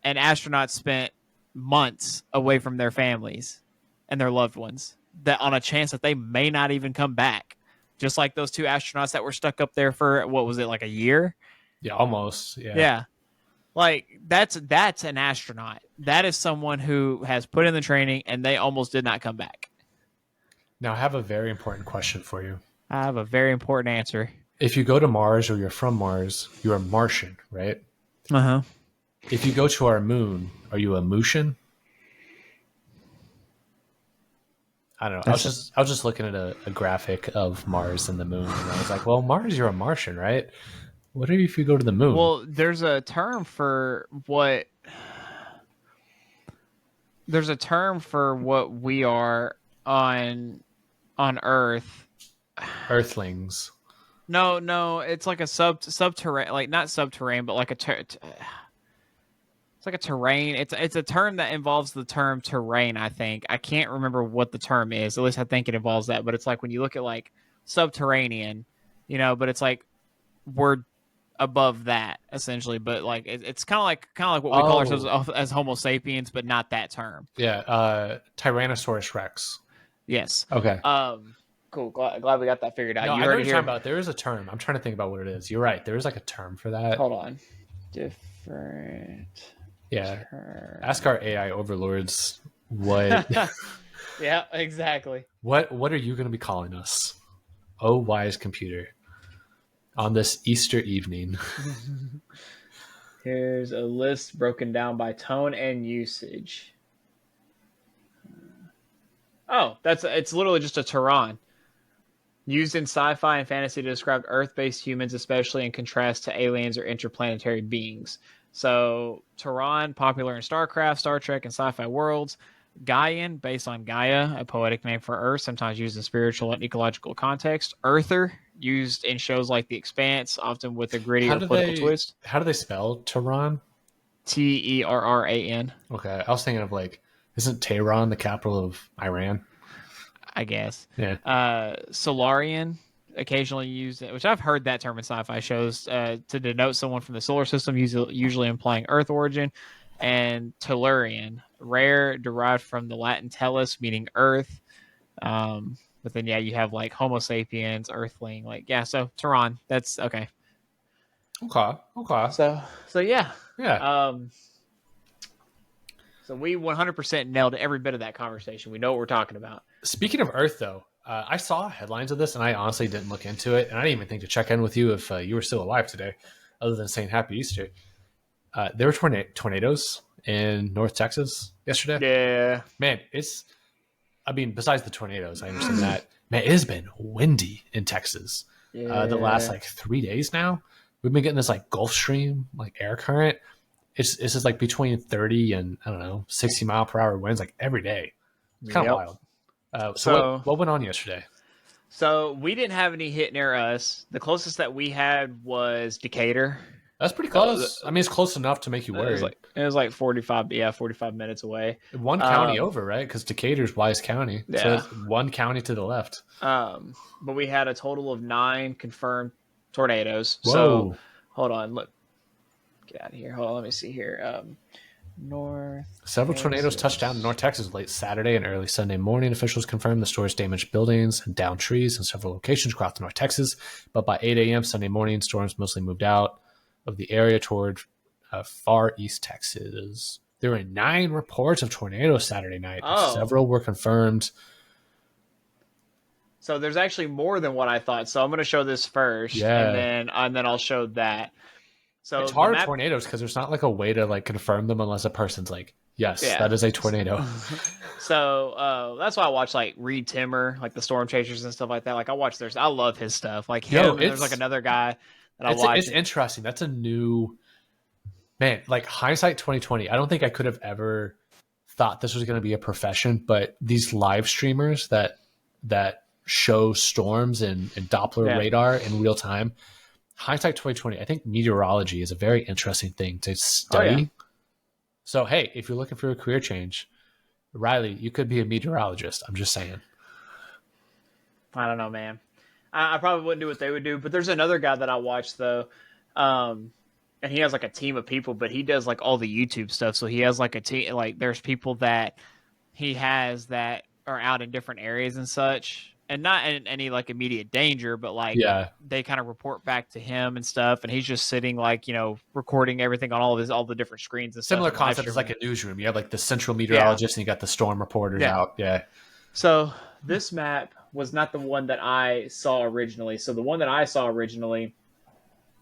Speaker 2: And astronauts spent months away from their families and their loved ones, that on a chance that they may not even come back. Just like those 2 astronauts that were stuck up there for, what was it, like a year?
Speaker 1: Yeah, almost. Yeah.
Speaker 2: Yeah. Like that's an astronaut. That is someone who has put in the training and they almost did not come back.
Speaker 1: Now I have a very important question for you.
Speaker 2: I have a very important answer.
Speaker 1: If you go to Mars or you're from Mars, you're a Martian, right?
Speaker 2: Uh-huh.
Speaker 1: If you go to our moon, are you a Mooshian? I don't know. I was just looking at a graphic of Mars and the moon, and I was like, well, Mars, you're a Martian, right? What if you go to the moon?
Speaker 2: Well, there's a term for what we are on Earth.
Speaker 1: Earthlings.
Speaker 2: No, it's like a subterranean, like not subterranean, but like it's like a terrain. It's a term that involves the term terrain, I think. I can't remember what the term is. At least I think it involves that. But it's like when you look at like subterranean, but it's like we're above that essentially. But like it's kind of like what we call ourselves as Homo sapiens, but not that term.
Speaker 1: Yeah, Tyrannosaurus Rex.
Speaker 2: Yes.
Speaker 1: Okay.
Speaker 2: Cool. Glad we got that figured out.
Speaker 1: No,
Speaker 2: You
Speaker 1: I know
Speaker 2: heard
Speaker 1: what
Speaker 2: it
Speaker 1: you're
Speaker 2: here.
Speaker 1: talking about. There is a term. I'm trying to think about what it is. You're right. There is like a term for that.
Speaker 2: Hold on. Different.
Speaker 1: Yeah.
Speaker 2: Term.
Speaker 1: Ask our AI overlords what.
Speaker 2: Yeah, exactly.
Speaker 1: What are you going to be calling us? Oh, wise computer. On this Easter evening.
Speaker 2: Here's a list broken down by tone and usage. Oh, it's literally just a Tehran. Used in sci-fi and fantasy to describe Earth-based humans, especially in contrast to aliens or interplanetary beings. So, Tehran, popular in StarCraft, Star Trek, and sci-fi worlds. Gaian, based on Gaia, a poetic name for Earth, sometimes used in spiritual and ecological context. Earther, used in shows like The Expanse, often with a gritty or political twist.
Speaker 1: How do they spell Tehran?
Speaker 2: Terran.
Speaker 1: Okay, I was thinking of like, isn't Tehran the capital of Iran?
Speaker 2: I guess.
Speaker 1: Yeah.
Speaker 2: Solarian, occasionally used, which I've heard that term in sci-fi shows, to denote someone from the solar system, usually implying Earth origin. And Tellurian, rare, derived from the Latin tellus, meaning Earth. But then, yeah, you have like Homo sapiens, Earthling, so Tehran. That's okay.
Speaker 1: Okay.
Speaker 2: So yeah.
Speaker 1: Yeah.
Speaker 2: So we 100% nailed every bit of that conversation. We know what we're talking about. Speaking
Speaker 1: of Earth, though, I saw headlines of this, and I honestly didn't look into it, and I didn't even think to check in with you if you were still alive today, other than saying Happy Easter. There were tornadoes in North Texas yesterday.
Speaker 2: Yeah.
Speaker 1: Man, besides the tornadoes, I understand that. Man, it has been windy in Texas.
Speaker 2: Yeah.
Speaker 1: The last 3 days now. We've been getting this Gulf Stream air current. It's just between 30 and 60 mile per hour winds every day. It's kind of wild. So what went on yesterday?
Speaker 2: So we didn't have any hit near us. The closest that we had was Decatur.
Speaker 1: That's pretty close. It's close enough to make you worried.
Speaker 2: It was like 45 minutes away.
Speaker 1: One county over, right? Because Decatur's Wise County.
Speaker 2: Yeah.
Speaker 1: So it's one county to the left.
Speaker 2: But we had a total of 9 confirmed tornadoes.
Speaker 1: Whoa.
Speaker 2: So hold on, look. Get out of here. Hold on, let me see here.
Speaker 1: Several tornadoes touched down in North Texas late Saturday and early Sunday morning. Officials confirmed the storms damaged buildings and downed trees in several locations across North Texas. But by 8 a.m. Sunday morning, storms mostly moved out of the area toward far east Texas. There were 9 reports of tornadoes Saturday night.
Speaker 2: Oh.
Speaker 1: Several were confirmed.
Speaker 2: So there's actually more than what I thought. So I'm going to show this first,
Speaker 1: Yeah.
Speaker 2: and then I'll show that. So
Speaker 1: It's hard tornadoes because there's not a way to confirm them unless a person's Yes,
Speaker 2: Yeah.
Speaker 1: that is a tornado.
Speaker 2: So that's why I watch like Reed Timmer, like the Storm Chasers and stuff like that. Like I watch theirs. I love his stuff. Like him, and there's like another guy that I watch.
Speaker 1: It's interesting. That's a new man. Like hindsight 2020. I don't think I could have ever thought this was going to be a profession, but these live streamers that show storms and Doppler radar in real time. Hindsight 2020. I think meteorology is a very interesting thing to study.
Speaker 2: Oh, yeah.
Speaker 1: So hey, if you're looking for a career change, Riley, you could be a meteorologist. I'm just saying.
Speaker 2: I don't know, man. I probably wouldn't do what they would do, but there's another guy that I watch though, and he has like a team of people, but he does like all the YouTube stuff. So he has like a team. Like there's people that he has that are out in different areas and such, and not in any like immediate danger, but like they kind of report back to him and stuff, and he's just sitting like, you know, recording everything on all the different screens and
Speaker 1: similar
Speaker 2: stuff.
Speaker 1: Concept is like a newsroom. You have like the central meteorologist and you got the storm reporters out. Yeah.
Speaker 2: So this map was not the one that I saw originally. So the one that I saw originally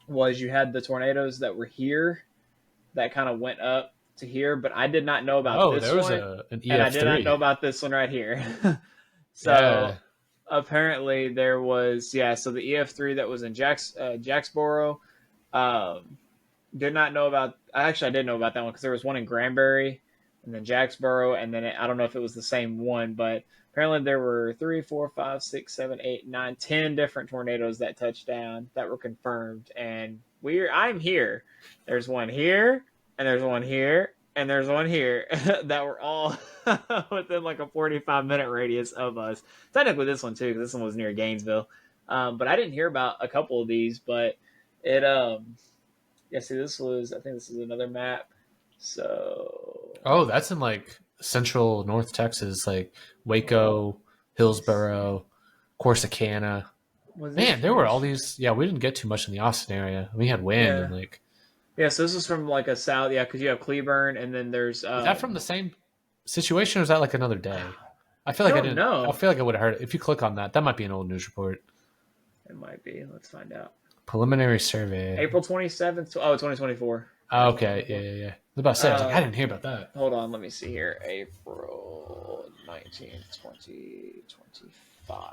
Speaker 2: was you had the tornadoes that were here that kind of went up to here, but I did not know about this
Speaker 1: there was
Speaker 2: one.
Speaker 1: an EF3.
Speaker 2: And I did not know about this one right here. So apparently there was, so the EF3 that was in Jacksboro, did not know about, I did know about that one because there was one in Granbury and then Jacksboro, and then I don't know if it was the same one, but apparently there were 3, 4, 5, 6, 7, 8, 9, 10 different tornadoes that touched down that were confirmed. And I'm here. There's one here, and there's one here, and there's one here that were all within like a 45-minute radius of us. Technically this one too, because this one was near Gainesville. But I didn't hear about a couple of these, but it, see, I think this is another map. So.
Speaker 1: Oh, that's in like central North Texas, like Waco, Hillsboro, Corsicana. Man, there were all these. Yeah, we didn't get too much in the Austin area. We had wind and like.
Speaker 2: Yeah, so this is from like a south, because you have Cleburne, and then there's.
Speaker 1: Is that from the same situation, or is that like another day? I feel like I didn't know. I feel like I would have heard it. If you click on that, that might be an old news report.
Speaker 2: It might be. Let's find out.
Speaker 1: Preliminary survey.
Speaker 2: April 27th. 2024.
Speaker 1: Oh, okay. Yeah. I was about to say, I didn't hear about that.
Speaker 2: Hold on, let me see here. April 19th, 2025.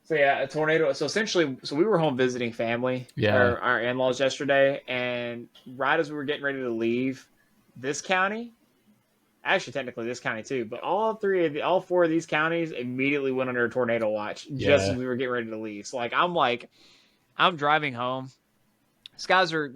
Speaker 2: So a tornado. So essentially, we were home visiting family, our in-laws yesterday, and right as we were getting ready to leave this county, actually technically this county too, but all 4 of these counties immediately went under a tornado watch just as we were getting ready to leave. So I'm driving home. Skies are,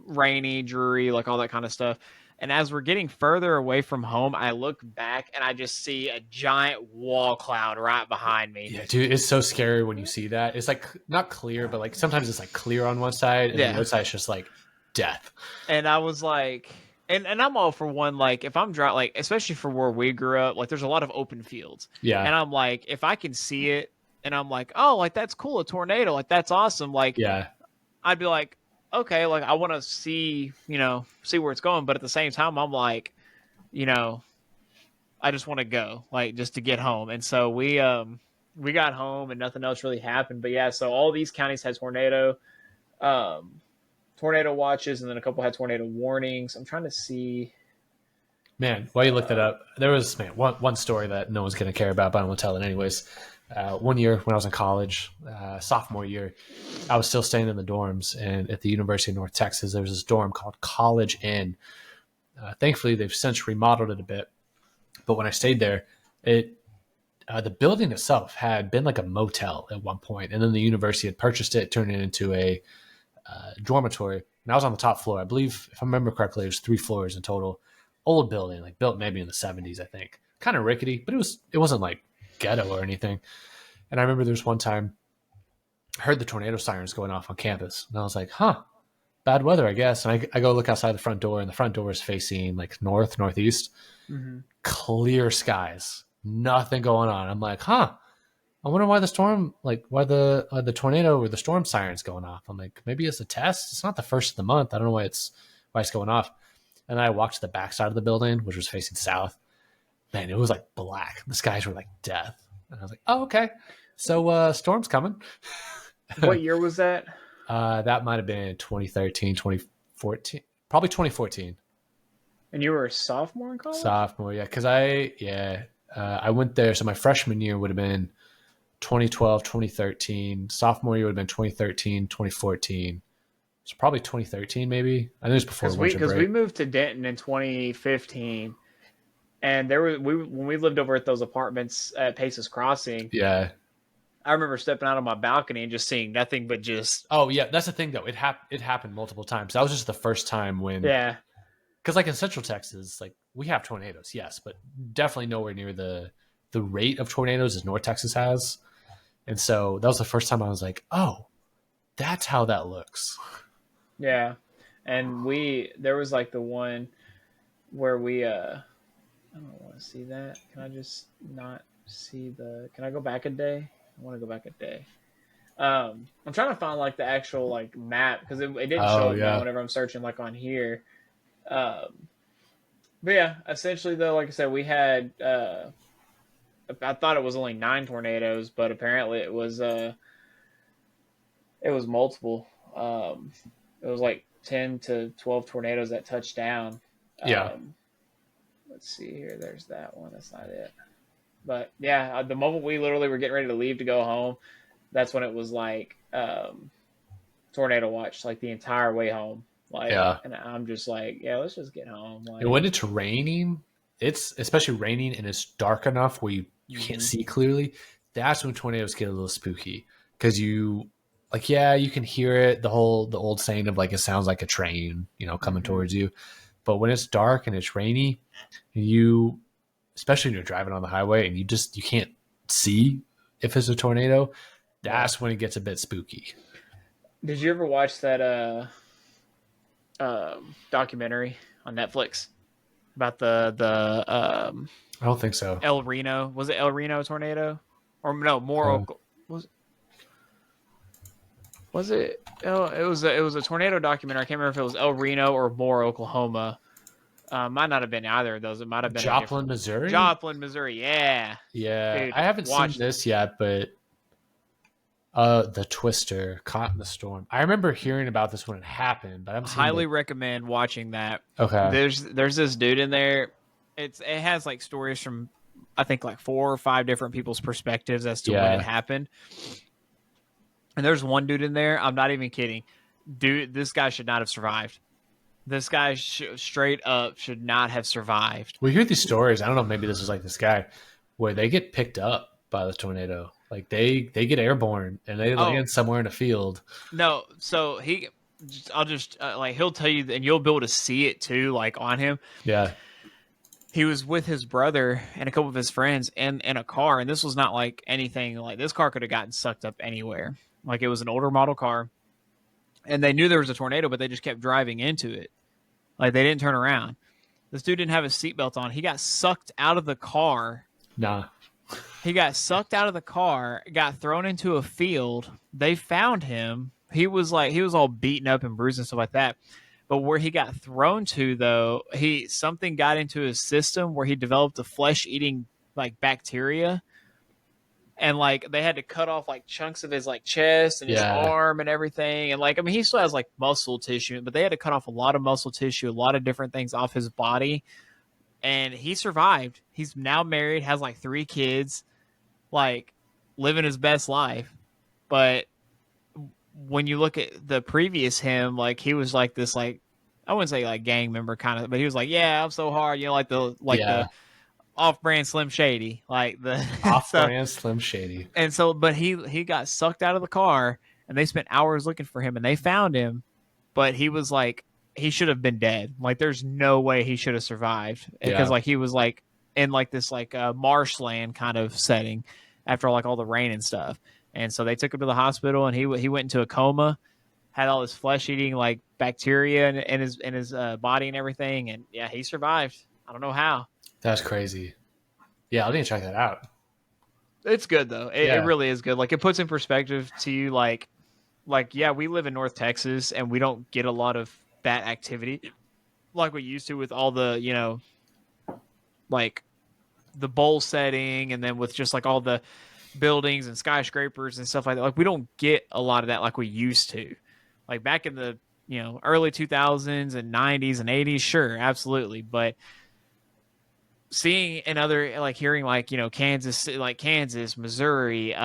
Speaker 2: rainy, dreary, like all that kind of stuff. And as we're getting further away from home, I look back and I just see a giant wall cloud right behind me.
Speaker 1: Yeah, dude, it's so scary when you see that. It's like not clear, but like sometimes it's like clear on one side and the other side is just like death.
Speaker 2: And I was like, and I'm all for one, like if I'm driving, like especially for where we grew up, like there's a lot of open fields. Yeah. And I'm like, if I can see it and I'm like, oh, like that's cool, a tornado, like that's awesome. Like, I'd be like, okay, like I want to see where it's going, but at the same time, I'm like, I just want to go, like just to get home. And so we got home and nothing else really happened. But so all these counties had tornado watches, and then a couple had tornado warnings. I'm trying to see.
Speaker 1: Man, while you looked that up, there was one story that no one's going to care about, but I'm going to tell it anyways. One year when I was in college, sophomore year, I was still staying in the dorms, and at the University of North Texas, there was this dorm called College Inn. Thankfully, they've since remodeled it a bit, but when I stayed there, the building itself had been like a motel at one point, and then the university had purchased it, turned it into a dormitory. And I was on the top floor. I believe, if I remember correctly, it was 3 floors in total. Old building, like built maybe in the 70s, I think. Kind of rickety, but it wasn't like ghetto or anything. And I remember there was one time I heard the tornado sirens going off on campus, and I was like, bad weather, I guess. And I go look outside the front door, and the front door is facing like northeast. Mm-hmm. Clear skies, nothing going on. I'm like, I wonder why the storm, like why the tornado or the storm sirens going off. I'm like, maybe it's a test. It's not the first of the month. I don't know why it's going off. And I walked to the back side of the building, which was facing south. Man, it was like black. The skies were like death. And I was like, oh, okay. So storm's coming.
Speaker 2: What year was that?
Speaker 1: That might have been 2013, 2014. Probably 2014.
Speaker 2: And you were a sophomore in college?
Speaker 1: Sophomore, yeah. Because I went there. So my freshman year would have been 2012, 2013. Sophomore year would have been 2013, 2014. It's probably 2013, maybe. I think it was before
Speaker 2: because we moved to Denton in 2015, and when we lived over at those apartments at Paces Crossing.
Speaker 1: Yeah,
Speaker 2: I remember stepping out on my balcony and just seeing nothing but just.
Speaker 1: Oh yeah, that's the thing though. It happened multiple times. That was just the first time when.
Speaker 2: Yeah.
Speaker 1: Because like in Central Texas, like we have tornadoes, yes, but definitely nowhere near the rate of tornadoes as North Texas has. And so that was the first time I was like, oh, that's how that looks.
Speaker 2: Yeah. And there was like the one where I don't want to see that. Can I just not see can I go back a day? I want to go back a day. I'm trying to find like the actual like map because it didn't show up now whenever I'm searching like on here. But yeah, essentially though, like I said, we had, I thought it was only 9 tornadoes, but apparently it was multiple. It was like 10 to 12 tornadoes that touched down.
Speaker 1: Yeah.
Speaker 2: Let's see here. There's that one. That's not it. But yeah, the moment we literally were getting ready to leave to go home, that's when it was like, tornado watch, like the entire way home. Like, yeah. And I'm just like, yeah, let's just get home. Like,
Speaker 1: and when it's raining, it's especially raining and it's dark enough where you can't see clearly. That's when tornadoes get a little spooky because you can hear it. The old saying of like, it sounds like a train, coming towards you. But when it's dark and it's rainy, especially when you're driving on the highway and you can't see if it's a tornado, that's when it gets a bit spooky.
Speaker 2: Did you ever watch that, documentary on Netflix about the
Speaker 1: I don't think so.
Speaker 2: El Reno. Was it El Reno tornado? Or no, was it? Oh, it was a tornado documentary. I can't remember if it was El Reno or Moore, Oklahoma. Might not have been either of those. It might have been
Speaker 1: Joplin, Missouri.
Speaker 2: Joplin, Missouri. Yeah.
Speaker 1: Yeah. Dude, I haven't seen this yet, but the Twister, Caught in the Storm. I remember hearing about this when it happened, but I'm
Speaker 2: highly recommend watching that.
Speaker 1: Okay.
Speaker 2: There's this dude in there. It has like stories from I think like 4 or 5 different people's perspectives as to when it happened. And there's one dude in there. I'm not even kidding. Dude, this guy should not have survived. This guy straight up should not have survived.
Speaker 1: We hear these stories. I don't know. Maybe this is like this guy where they get picked up by the tornado. Like they get airborne and they land somewhere in a field.
Speaker 2: No. So he'll tell you and you'll be able to see it too, like on him.
Speaker 1: Yeah.
Speaker 2: He was with his brother and a couple of his friends in a car. And this was not like anything like this car could have gotten sucked up anywhere. Like it was an older model car. And they knew there was a tornado, but they just kept driving into it. Like they didn't turn around. This dude didn't have his seatbelt on. He got sucked out of the car.
Speaker 1: Nah.
Speaker 2: He got sucked out of the car, got thrown into a field. They found him. He was all beaten up and bruised and stuff like that. But where he got thrown to though, something got into his system where he developed a flesh-eating like bacteria. And like they had to cut off like chunks of his like chest and his arm and everything. And like, I mean, he still has like muscle tissue, but they had to cut off a lot of muscle tissue, a lot of different things off his body. And he survived. He's now married, has like 3 kids, like living his best life. But when you look at the previous him, like he was like this, like, I wouldn't say like gang member kind of, but he was like, yeah, I'm so hard. Like the off-brand Slim Shady, like the
Speaker 1: off-brand Slim Shady.
Speaker 2: And so, but he got sucked out of the car, and they spent hours looking for him, and they found him, but he was like, he should have been dead. Like, there's no way he should have survived because like he was like in like this like marshland kind of setting after like all the rain and stuff. And so they took him to the hospital, and he went into a coma, had all this flesh-eating like bacteria in his body and everything, and yeah, he survived. I don't know how.
Speaker 1: That's crazy. Yeah, I need to check that out.
Speaker 2: It's good though. It really is good. Like it puts in perspective to you, like yeah, we live in North Texas and we don't get a lot of that activity like we used to with all the, like the bowl setting and then with just like all the buildings and skyscrapers and stuff like that. Like we don't get a lot of that like we used to. Like back in the early 2000s and 90s and 80s, sure, absolutely. But seeing in other, like hearing like, Kansas, Missouri,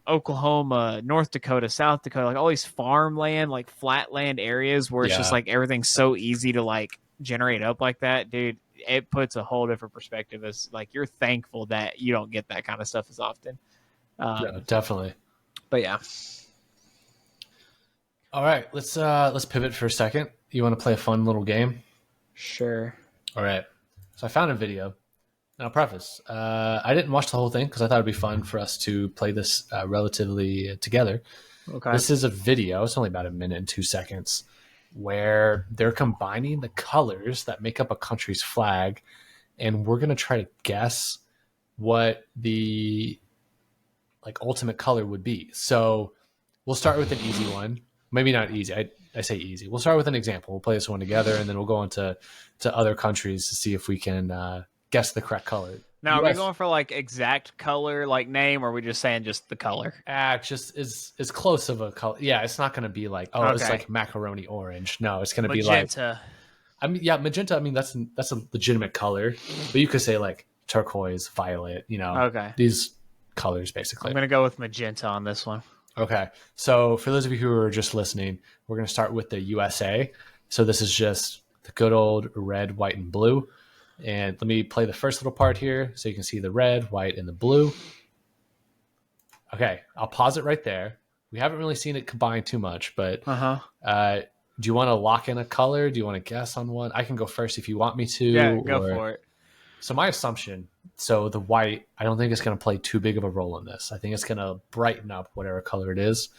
Speaker 2: Oklahoma, North Dakota, South Dakota, like all these farmland, like flatland areas where it's just like everything's so easy to like generate up like that, dude. It puts a whole different perspective. As like you're thankful that you don't get that kind of stuff as often.
Speaker 1: Yeah, definitely.
Speaker 2: But yeah.
Speaker 1: All right, let's pivot for a second. You want to play a fun little game?
Speaker 2: Sure.
Speaker 1: All right. So I found a video. Now, preface, I didn't watch the whole thing because I thought it'd be fun for us to play this relatively together.
Speaker 2: Okay.
Speaker 1: This is a video. It's only about 1 minute and 2 seconds where they're combining the colors that make up a country's flag, and we're going to try to guess what the like ultimate color would be. So we'll start with an easy one. Maybe not easy. I say easy. We'll start with an example. We'll play this one together, and then we'll go on to other countries to see if we can guess the correct color.
Speaker 2: Now, are we going for like exact color, like name, or are we just saying just the color?
Speaker 1: Just is close of a color. Yeah, it's not going to be like, it's like macaroni orange. No, it's going to be like
Speaker 2: magenta.
Speaker 1: I mean, yeah, magenta. I mean, that's a legitimate color, but you could say like turquoise, violet.
Speaker 2: Okay,
Speaker 1: these colors basically.
Speaker 2: I'm going to go with magenta on this one.
Speaker 1: Okay, so for those of you who are just listening, we're going to start with the USA. So this is just the good old red, white, and blue. And let me play the first little part here so you can see the red, white, and the blue. Okay, I'll pause it right there. We haven't really seen it combine too much, but do you want to lock in a color? Do you want to guess on one? I can go first if you want me to.
Speaker 2: Yeah, go for it.
Speaker 1: So my assumption, so the white, I don't think it's going to play too big of a role in this. I think it's going to brighten up whatever color it is.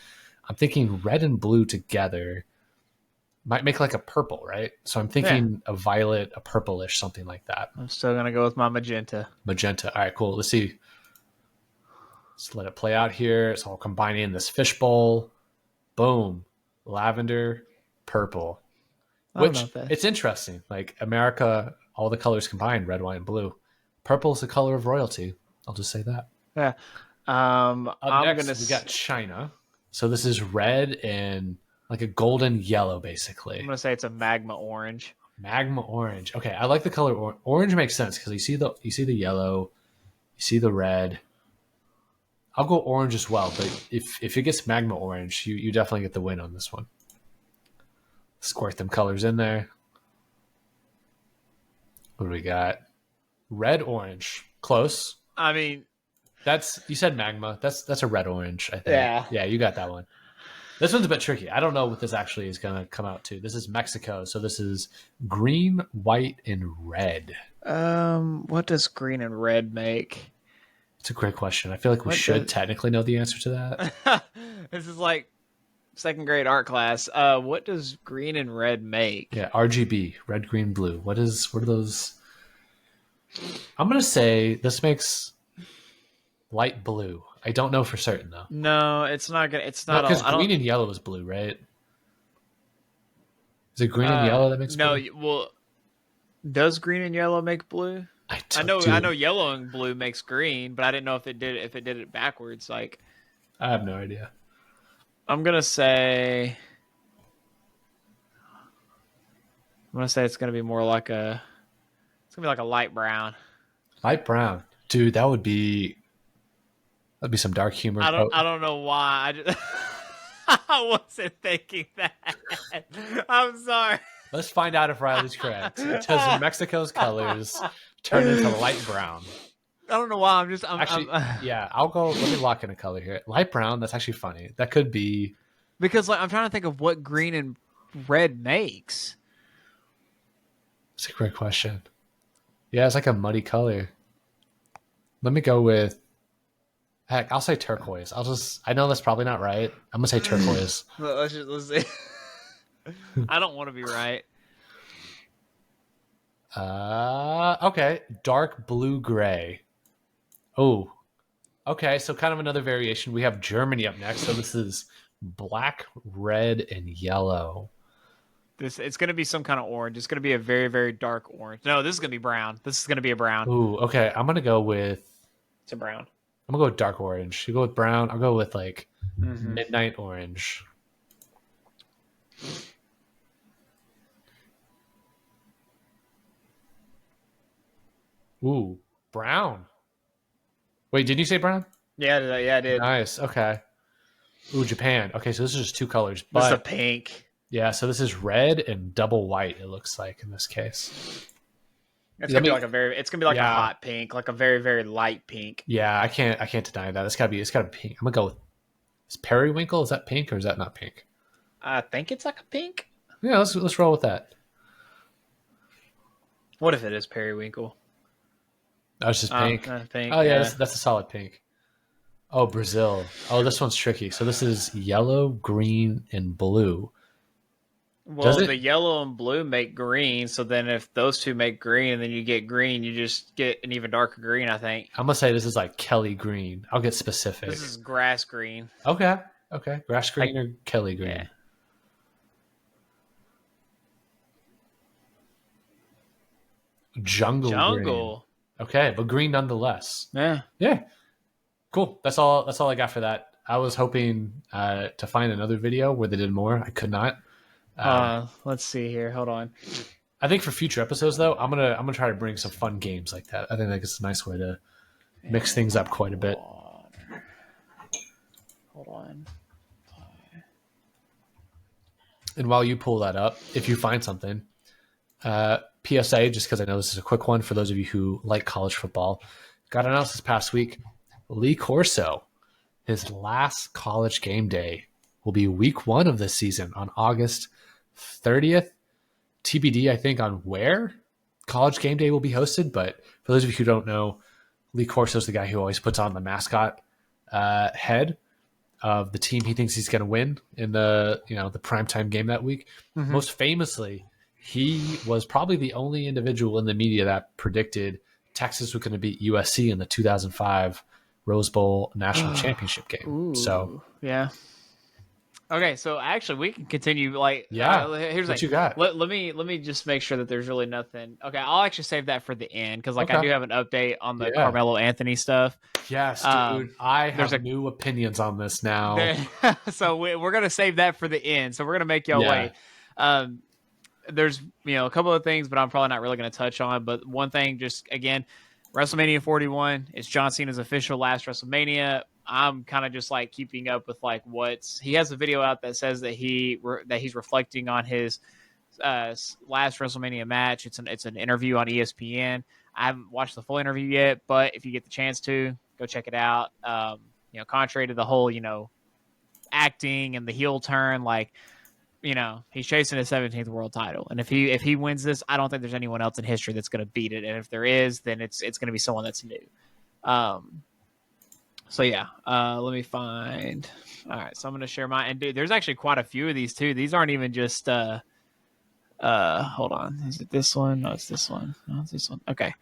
Speaker 1: I'm thinking red and blue together might make like a purple, right? So I'm thinking a violet, a purplish, something like that.
Speaker 2: I'm still going to go with my magenta.
Speaker 1: Magenta. All right, cool. Let's see. Let's let it play out here. It's all combining in this fishbowl. Boom. Lavender, purple. Which, it's interesting. Like America, all the colors combined, red, white, and blue. Purple is the color of royalty. I'll just say that.
Speaker 2: Yeah.
Speaker 1: We got China. So this is red and like a golden yellow, basically.
Speaker 2: I'm going to say it's a magma orange.
Speaker 1: Magma orange. Okay, I like the color orange. Makes sense because you see the yellow, you see the red. I'll go orange as well, but if it gets magma orange, you definitely get the win on this one. Squirt them colors in there. What do we got? Red, orange. Close.
Speaker 2: I mean,
Speaker 1: you said magma. That's a red orange, I think. Yeah, you got that one. This one's a bit tricky. I don't know what this actually is going to come out to. This is Mexico, so this is green, white, and red.
Speaker 2: What does green and red make?
Speaker 1: It's a great question. I feel like we should technically know the answer to that.
Speaker 2: This is like second grade art class. What does green and red make?
Speaker 1: Yeah, RGB, red, green, blue. What are those? I'm going to say this makes light blue. I don't know for certain though.
Speaker 2: No, it's not gonna. It's not
Speaker 1: because green and yellow is blue, right? Is it green and yellow that makes blue?
Speaker 2: No, well, does green and yellow make blue? I know yellow and blue makes green, but I didn't know if it did it backwards. Like,
Speaker 1: I have no idea.
Speaker 2: I'm gonna say it's gonna be more like it's gonna be like a light brown.
Speaker 1: Light brown, dude. That'd be some dark humor.
Speaker 2: I don't know why. I wasn't thinking that. I'm sorry.
Speaker 1: Let's find out if Riley's correct. Does Mexico's colors turn into light brown?
Speaker 2: I don't know why.
Speaker 1: I'll go. Let me lock in a color here. Light brown. That's actually funny. That could be
Speaker 2: because like I'm trying to think of what green and red makes.
Speaker 1: That's a great question. Yeah, it's like a muddy color. Let me go with. Heck, I'll say turquoise. I know that's probably not right. I'm gonna say turquoise.
Speaker 2: Let's see. I don't want to be right.
Speaker 1: Okay. Dark blue gray. Oh. Okay, so kind of another variation. We have Germany up next. So this is black, red, and yellow.
Speaker 2: It's gonna be some kind of orange. It's gonna be a very, very dark orange. No, this is gonna be brown. This is gonna be a brown.
Speaker 1: Ooh, okay. I'm gonna go with
Speaker 2: it's a brown.
Speaker 1: I'm gonna go with dark orange. You go with brown. I'll go with like midnight orange. Ooh, brown. Wait, didn't you say brown?
Speaker 2: Yeah, I did.
Speaker 1: Nice. Okay. Ooh, Japan. Okay, so this is just 2 colors.
Speaker 2: This is a
Speaker 1: But
Speaker 2: pink.
Speaker 1: yeah, so this is red and double white, it looks like in this case.
Speaker 2: It's gonna be like a
Speaker 1: Yeah.
Speaker 2: hot pink, like a very, very light pink.
Speaker 1: Yeah, I can't deny that. It's gotta be pink. I'm gonna go with, is periwinkle? Is that pink or is that not pink?
Speaker 2: I think it's like a pink.
Speaker 1: Yeah, let's roll with that.
Speaker 2: What if it is periwinkle?
Speaker 1: Oh, it's just pink.
Speaker 2: Pink.
Speaker 1: Oh yeah, that's a solid pink. Oh, Brazil. Oh, this one's tricky. So this is yellow, green, and blue.
Speaker 2: Well, the yellow and blue make green, so then if those two make green and then you get green, you just get an even darker green, I think.
Speaker 1: I'm gonna say this is like Kelly green. I'll get specific.
Speaker 2: This is grass green.
Speaker 1: Okay. Grass green or Kelly green?
Speaker 2: Yeah.
Speaker 1: Jungle green. Okay, but green nonetheless.
Speaker 2: Yeah.
Speaker 1: Cool. That's all I got for that. I was hoping to find another video where they did more. I could not.
Speaker 2: Let's see here. Hold on.
Speaker 1: I think for future episodes though, I'm gonna try to bring some fun games like that. I think that's a nice way to mix things up quite a bit.
Speaker 2: Hold on.
Speaker 1: And while you pull that up, if you find something, PSA, just because I know this is a quick one for those of you who like college football, got announced this past week. Lee Corso, his last college game day will be week 1 of this season on August 30th. TBD, I think, on where college game day will be hosted. But for those of you who don't know, Lee Corso is the guy who always puts on the mascot head of the team he thinks he's going to win in the primetime game that week. Mm-hmm. Most famously, he was probably the only individual in the media that predicted Texas was going to beat USC in the 2005 Rose Bowl national championship game.
Speaker 2: Ooh,
Speaker 1: so
Speaker 2: yeah. Okay, so actually we can continue.
Speaker 1: Here's what you got.
Speaker 2: Let me just make sure that there's really nothing. Okay, I'll actually save that for the end because I do have an update on the Karmelo Anthony stuff.
Speaker 1: Yes, dude. I have new opinions on this now.
Speaker 2: So we're gonna save that for the end. So we're gonna make y'all wait. There's a couple of things, but I'm probably not really gonna touch on. But one thing, just again, WrestleMania 41 is John Cena's official last WrestleMania. I'm kind of just like keeping up with like he has a video out that says that he's reflecting on his last WrestleMania match. It's an interview on ESPN. I haven't watched the full interview yet, but if you get the chance to go check it out. Contrary to the whole acting and the heel turn, he's chasing his 17th world title, and if he wins this, I don't think there's anyone else in history that's going to beat it. And if there is, then it's going to be someone that's new. Let me find. All right, so I'm going to share mine. And dude, there's actually quite a few of these too. These aren't even just. Hold on, is it this one? No, it's this one. No, it's this one. Okay.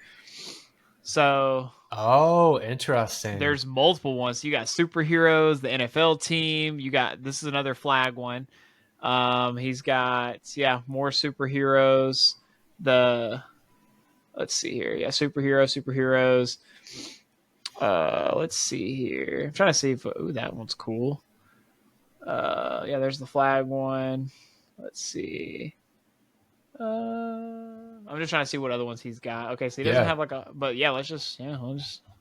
Speaker 2: So.
Speaker 1: Oh, interesting.
Speaker 2: There's multiple ones. So you got superheroes, the NFL team. This is another flag one. He's got more superheroes. Let's see here. Yeah, superheroes. Let's see here. I'm trying to see if that one's cool. There's the flag one. Let's see. I'm just trying to see what other ones he's got. Okay, so he doesn't have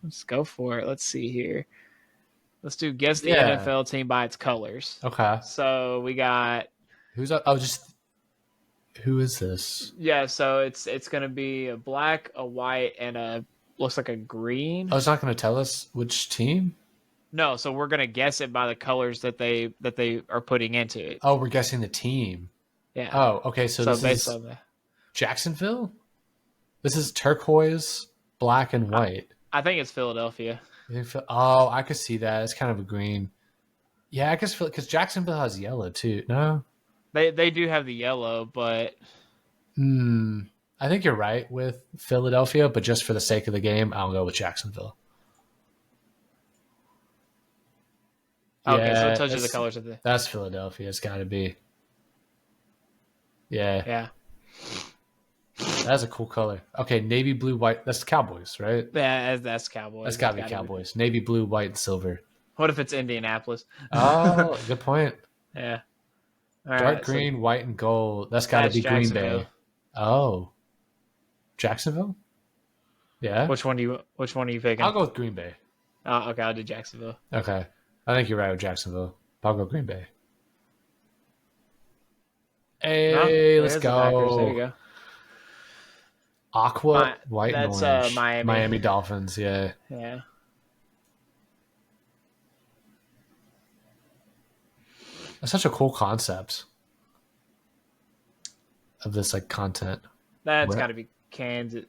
Speaker 2: let's go for it. Let's see here. Let's do guess the NFL team by its colors.
Speaker 1: Okay.
Speaker 2: So we got
Speaker 1: who is this?
Speaker 2: Yeah, so it's gonna be a black, a white, and looks like a green.
Speaker 1: Oh, it's not gonna tell us which team?
Speaker 2: No, so we're gonna guess it by the colors that they are putting into it.
Speaker 1: Oh, we're guessing the team.
Speaker 2: Yeah.
Speaker 1: Oh, okay. So this is Jacksonville? This is turquoise, black, and white.
Speaker 2: I think it's Philadelphia.
Speaker 1: Oh, I could see that. It's kind of a green. Yeah, I guess because Jacksonville has yellow too. No,
Speaker 2: they do have the yellow, but
Speaker 1: I think you're right with Philadelphia. But just for the sake of the game, I'll go with Jacksonville.
Speaker 2: Okay, so it touches the colors of the.
Speaker 1: That's Philadelphia. It's got to be. Yeah.
Speaker 2: Yeah.
Speaker 1: That's a cool color. Okay, navy blue, white. That's Cowboys, right?
Speaker 2: Yeah, that's Cowboys.
Speaker 1: That's got to be Cowboys. Navy blue, white, and silver.
Speaker 2: What if it's Indianapolis?
Speaker 1: Oh, good point.
Speaker 2: Yeah.
Speaker 1: All Dark green, white, and gold. That's got to be Green Bay. Oh. Jacksonville? Yeah.
Speaker 2: Which one are you picking?
Speaker 1: I'll go with Green Bay.
Speaker 2: Okay, I'll do Jacksonville.
Speaker 1: Okay. I think you're right with Jacksonville. I'll go Green Bay. Hey,
Speaker 2: it
Speaker 1: let's
Speaker 2: is the Packers. There you
Speaker 1: go.
Speaker 2: go.
Speaker 1: Aqua, white, and
Speaker 2: That's
Speaker 1: orange.
Speaker 2: Miami.
Speaker 1: Dolphins, yeah.
Speaker 2: Yeah.
Speaker 1: That's such a cool concept of this like content.
Speaker 2: That's
Speaker 1: Where-
Speaker 2: got to be Kansas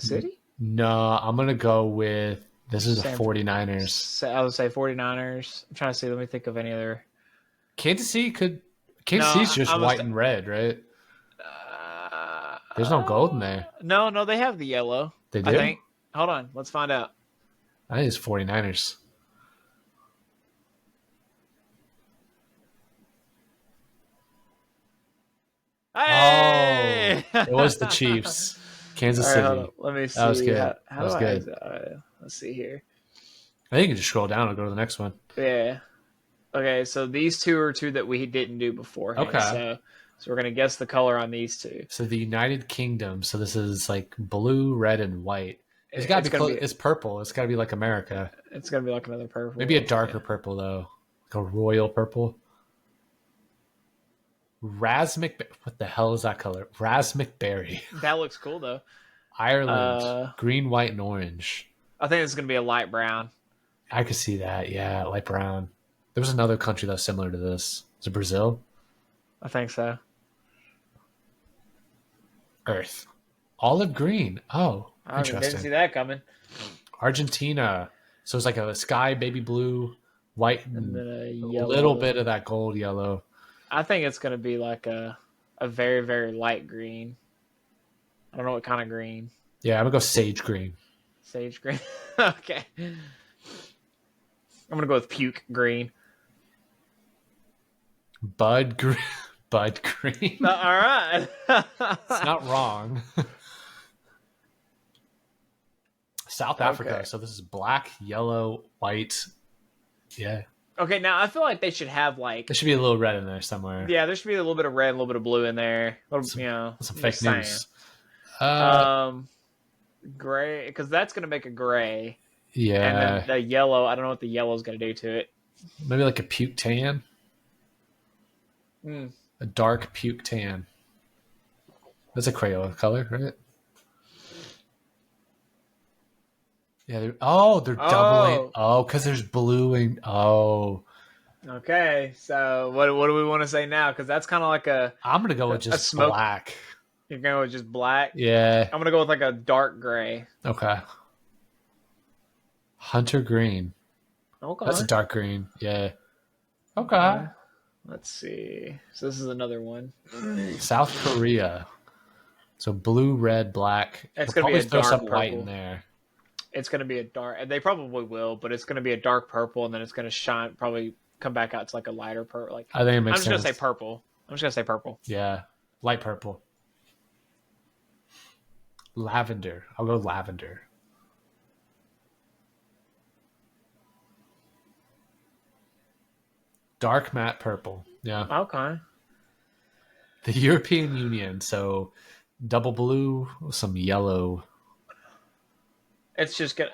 Speaker 2: City?
Speaker 1: No, I'm going to go with this is the
Speaker 2: San-
Speaker 1: 49ers.
Speaker 2: So I would say 49ers. I'm trying to see. Let me think of any other.
Speaker 1: Kansas City's just white and red, right? There's no gold in there.
Speaker 2: No, they have the yellow.
Speaker 1: They do?
Speaker 2: I think. Hold on. Let's find out.
Speaker 1: I think it's 49ers.
Speaker 2: Hey!
Speaker 1: Oh, it was the Chiefs. Kansas
Speaker 2: All right, hold
Speaker 1: City.
Speaker 2: on. Let me see.
Speaker 1: That was good.
Speaker 2: How
Speaker 1: That was
Speaker 2: do I
Speaker 1: good.
Speaker 2: exit? All right, let's see here.
Speaker 1: I think you can just scroll down and go to the next one.
Speaker 2: Yeah. Okay, so these two are two that we didn't do beforehand.
Speaker 1: Okay.
Speaker 2: So we're gonna guess the color on these two.
Speaker 1: So the United Kingdom. So this is like blue, red, and white. It's got to be close. It's purple. It's got to be like America.
Speaker 2: It's gonna be like another purple.
Speaker 1: Maybe a darker purple though, like a royal purple. Rasmic. What the hell is that color? Rasmic berry.
Speaker 2: That looks cool though.
Speaker 1: Ireland. Green, white, and orange.
Speaker 2: I think it's gonna be a light brown.
Speaker 1: I could see that. Yeah, light brown. There was another country that was similar to this. Was it Brazil?
Speaker 2: I think so.
Speaker 1: Earth. Olive green. Oh,
Speaker 2: I
Speaker 1: interesting.
Speaker 2: didn't see that coming.
Speaker 1: Argentina. So it's like a sky baby blue, white,
Speaker 2: And then
Speaker 1: a
Speaker 2: a yellow.
Speaker 1: little bit of that gold yellow.
Speaker 2: I think it's gonna be like a very, very light green. I don't know what kind of green.
Speaker 1: Yeah, I'm gonna go sage green.
Speaker 2: Sage green. Okay. I'm gonna go with puke green.
Speaker 1: Bud green. Bud green.
Speaker 2: All right.
Speaker 1: It's not wrong. South Africa.
Speaker 2: Okay.
Speaker 1: So this is black, yellow, white. Yeah.
Speaker 2: Okay, now I feel like they should have like.
Speaker 1: There should be a little red in there somewhere.
Speaker 2: Yeah, there should be a little bit of red, a little bit of blue in there.
Speaker 1: Some
Speaker 2: Some
Speaker 1: fake news.
Speaker 2: Gray, because that's gonna make a gray.
Speaker 1: Yeah.
Speaker 2: And then the yellow, I don't know what the yellow is gonna do to it.
Speaker 1: Maybe like a puke tan.
Speaker 2: Mm.
Speaker 1: A dark puke tan. That's a Crayola color, right? Yeah. They're doubling. Oh, because there's blue and
Speaker 2: Okay, so what do we want to say now? Because that's kind of like a.
Speaker 1: I'm gonna go with just
Speaker 2: smoke.
Speaker 1: black.
Speaker 2: You're going with just black.
Speaker 1: Yeah.
Speaker 2: I'm gonna go with like a dark gray.
Speaker 1: Okay. Hunter green.
Speaker 2: Okay.
Speaker 1: That's a dark green. Yeah. Okay.
Speaker 2: Let's see. So this is another one.
Speaker 1: South Korea. So blue, red, black.
Speaker 2: It's
Speaker 1: They'll
Speaker 2: gonna be
Speaker 1: probably
Speaker 2: a
Speaker 1: throw
Speaker 2: dark
Speaker 1: some white
Speaker 2: purple.
Speaker 1: in there.
Speaker 2: It's gonna be a dark. They probably will, but it's gonna be a dark purple, and then it's gonna shine. Probably come back out to like a lighter purple. Like
Speaker 1: I think it
Speaker 2: I'm
Speaker 1: makes
Speaker 2: just
Speaker 1: sense.
Speaker 2: gonna say purple.
Speaker 1: Yeah. Light purple. Lavender. I'll go lavender. Dark matte purple. Yeah.
Speaker 2: Okay.
Speaker 1: The European Union. So double blue, some yellow.
Speaker 2: It's just gonna.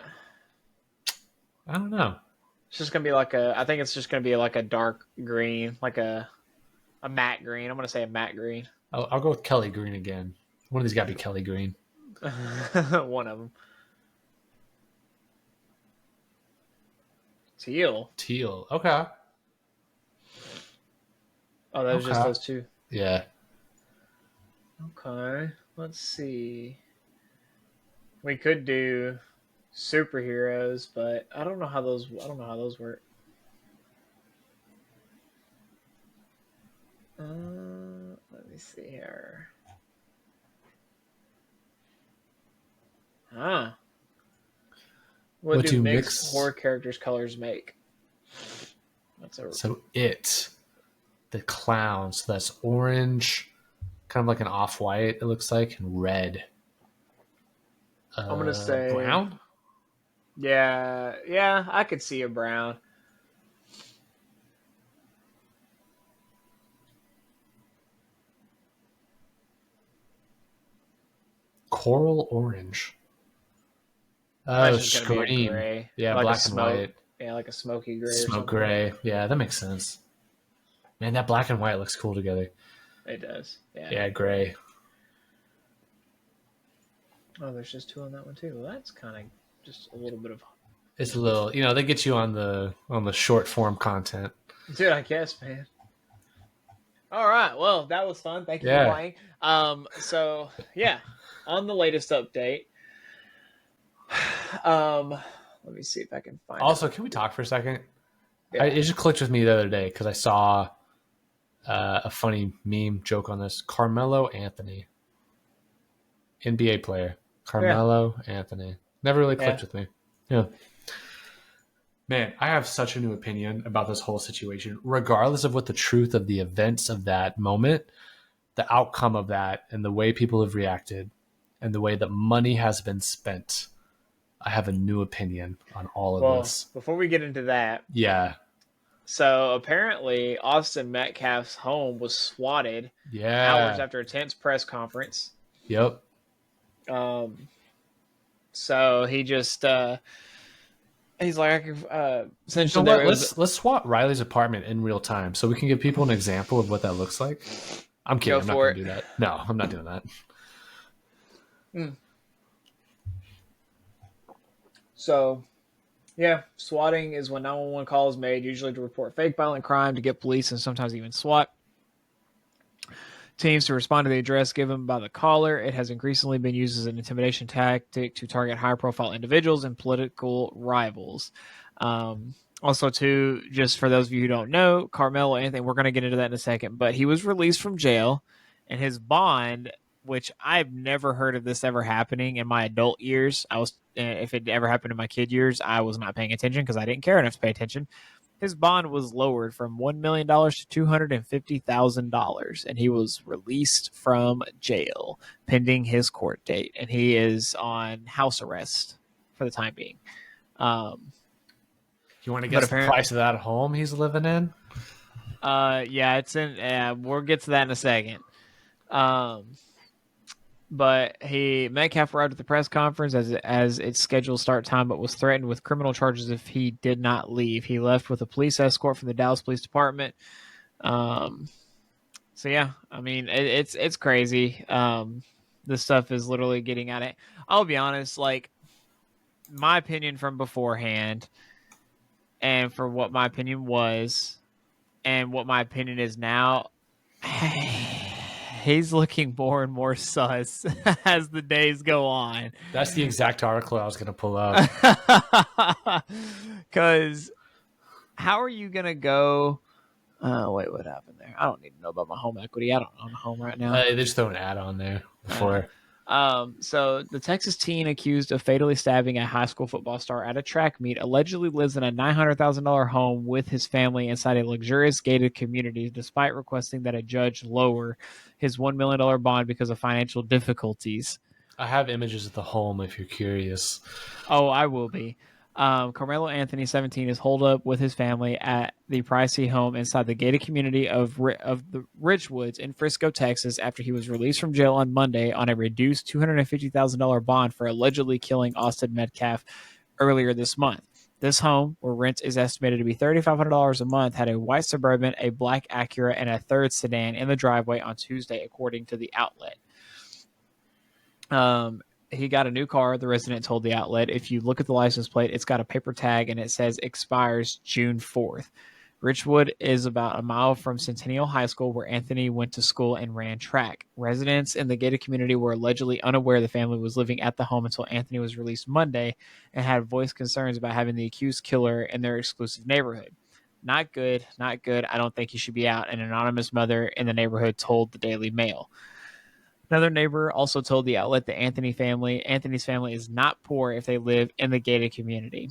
Speaker 1: I don't know.
Speaker 2: It's just gonna be like a. I think it's just gonna be like a dark green, like a matte green. I'm gonna say a matte green.
Speaker 1: I'll go with Kelly green again. One of these got to be Kelly green.
Speaker 2: One of them. Teal.
Speaker 1: Teal. Okay.
Speaker 2: Oh, that was just
Speaker 1: Okay.
Speaker 2: those two.
Speaker 1: Yeah.
Speaker 2: Okay. Let's see. We could do superheroes, but I don't know how those work. Let me see here. What
Speaker 1: What
Speaker 2: do
Speaker 1: do
Speaker 2: mixed
Speaker 1: mix-
Speaker 2: horror characters' colors make?
Speaker 1: So the clown. So that's orange, kind of like an off-white. It looks like, and red.
Speaker 2: I'm gonna say
Speaker 1: brown.
Speaker 2: Yeah, I could see a brown.
Speaker 1: Coral orange.
Speaker 2: Imagine
Speaker 1: Oh,
Speaker 2: it's gonna be a
Speaker 1: screen.
Speaker 2: gray.
Speaker 1: Yeah,
Speaker 2: Like a
Speaker 1: black and
Speaker 2: smoke.
Speaker 1: white.
Speaker 2: Yeah, like a smoky gray or
Speaker 1: Smoke
Speaker 2: something.
Speaker 1: gray. Yeah, that makes sense. Man, that black and white looks cool together.
Speaker 2: It does. Yeah.
Speaker 1: Yeah, gray.
Speaker 2: Oh, there's just 2 on that one too. Well, that's kind of just a little bit of.
Speaker 1: It's a little, they get you on the short form content.
Speaker 2: Dude, I guess, man. All right. Well, that was fun. Thank you
Speaker 1: Yeah.
Speaker 2: for playing. So yeah, on the latest update. Let me see if I can find.
Speaker 1: Also, can we talk for a second?
Speaker 2: Yeah.
Speaker 1: It just clicked with me the other day because I saw a funny meme joke on this. Karmelo Anthony, NBA player. Karmelo Anthony. Never really clicked with me. Yeah. Man, I have such a new opinion about this whole situation. Regardless of what the truth of the events of that moment, the outcome of that, and the way people have reacted, and the way that money has been spent, I have a new opinion on all of this.
Speaker 2: Before we get into that,
Speaker 1: Yeah.
Speaker 2: so apparently Austin Metcalf's home was swatted hours after a tense press conference.
Speaker 1: Yep.
Speaker 2: So he just he's like, essentially,
Speaker 1: Let's swat Riley's apartment in real time so we can give people an example of what that looks like. I'm kidding. I'm not going to do that. No, I'm not doing that.
Speaker 2: So, yeah, swatting is when 911 call is made, usually to report fake violent crime, to get police and sometimes even SWAT teams to respond to the address given by the caller. It has increasingly been used as an intimidation tactic to target high-profile individuals and political rivals. Also, too, just for those of you who don't know, Karmelo Anthony, we're going to get into that in a second, but he was released from jail, and his bond, which I've never heard of this ever happening in my adult years. If it ever happened in my kid years, I was not paying attention because I didn't care enough to pay attention. His bond was lowered from $1 million to $250,000, and he was released from jail pending his court date, and he is on house arrest for the time being.
Speaker 1: You want to guess the price of that home he's living in?
Speaker 2: Yeah, it's in. We'll get to that in a second. But Metcalf arrived at the press conference as its scheduled start time, but was threatened with criminal charges if he did not leave. He left with a police escort from the Dallas Police Department. So yeah, I mean it's crazy. This stuff is literally getting at it. I'll be honest, like my opinion from beforehand, and for what my opinion was, and what my opinion is now. He's looking more and more sus as the days go on.
Speaker 1: That's the exact article I was going to pull up.
Speaker 2: Because how are you going to go... wait, what happened there? I don't need to know about my home equity. I don't own a home right now.
Speaker 1: They just throw an ad on there before.
Speaker 2: So the Texas teen accused of fatally stabbing a high school football star at a track meet allegedly lives in a $900,000 home with his family inside a luxurious gated community, despite requesting that a judge lower his $1 million bond because of financial difficulties.
Speaker 1: I have images of the home if you're curious.
Speaker 2: Oh, I will be. Karmelo Anthony, 17, is holed up with his family at the pricey home inside the gated community of the Richwoods in Frisco, Texas, after he was released from jail on Monday on a reduced $250,000 bond for allegedly killing Austin Metcalf earlier this month. This home, where rent is estimated to be $3,500 a month, had a white Suburban, a black Acura, and a third sedan in the driveway on Tuesday, according to the outlet. He got a new car, the resident told the outlet. If you look at the license plate, it's got a paper tag and it says expires June 4th. Richwood is about a mile from Centennial High School, where Anthony went to school and ran track. Residents in the gated community were allegedly unaware the family was living at the home until Anthony was released Monday and had voiced concerns about having the accused killer in their exclusive neighborhood. Not good, not good. I don't think he should be out, an anonymous mother in the neighborhood told the Daily Mail. Another neighbor also told the outlet that Anthony's family is not poor if they live in the gated community.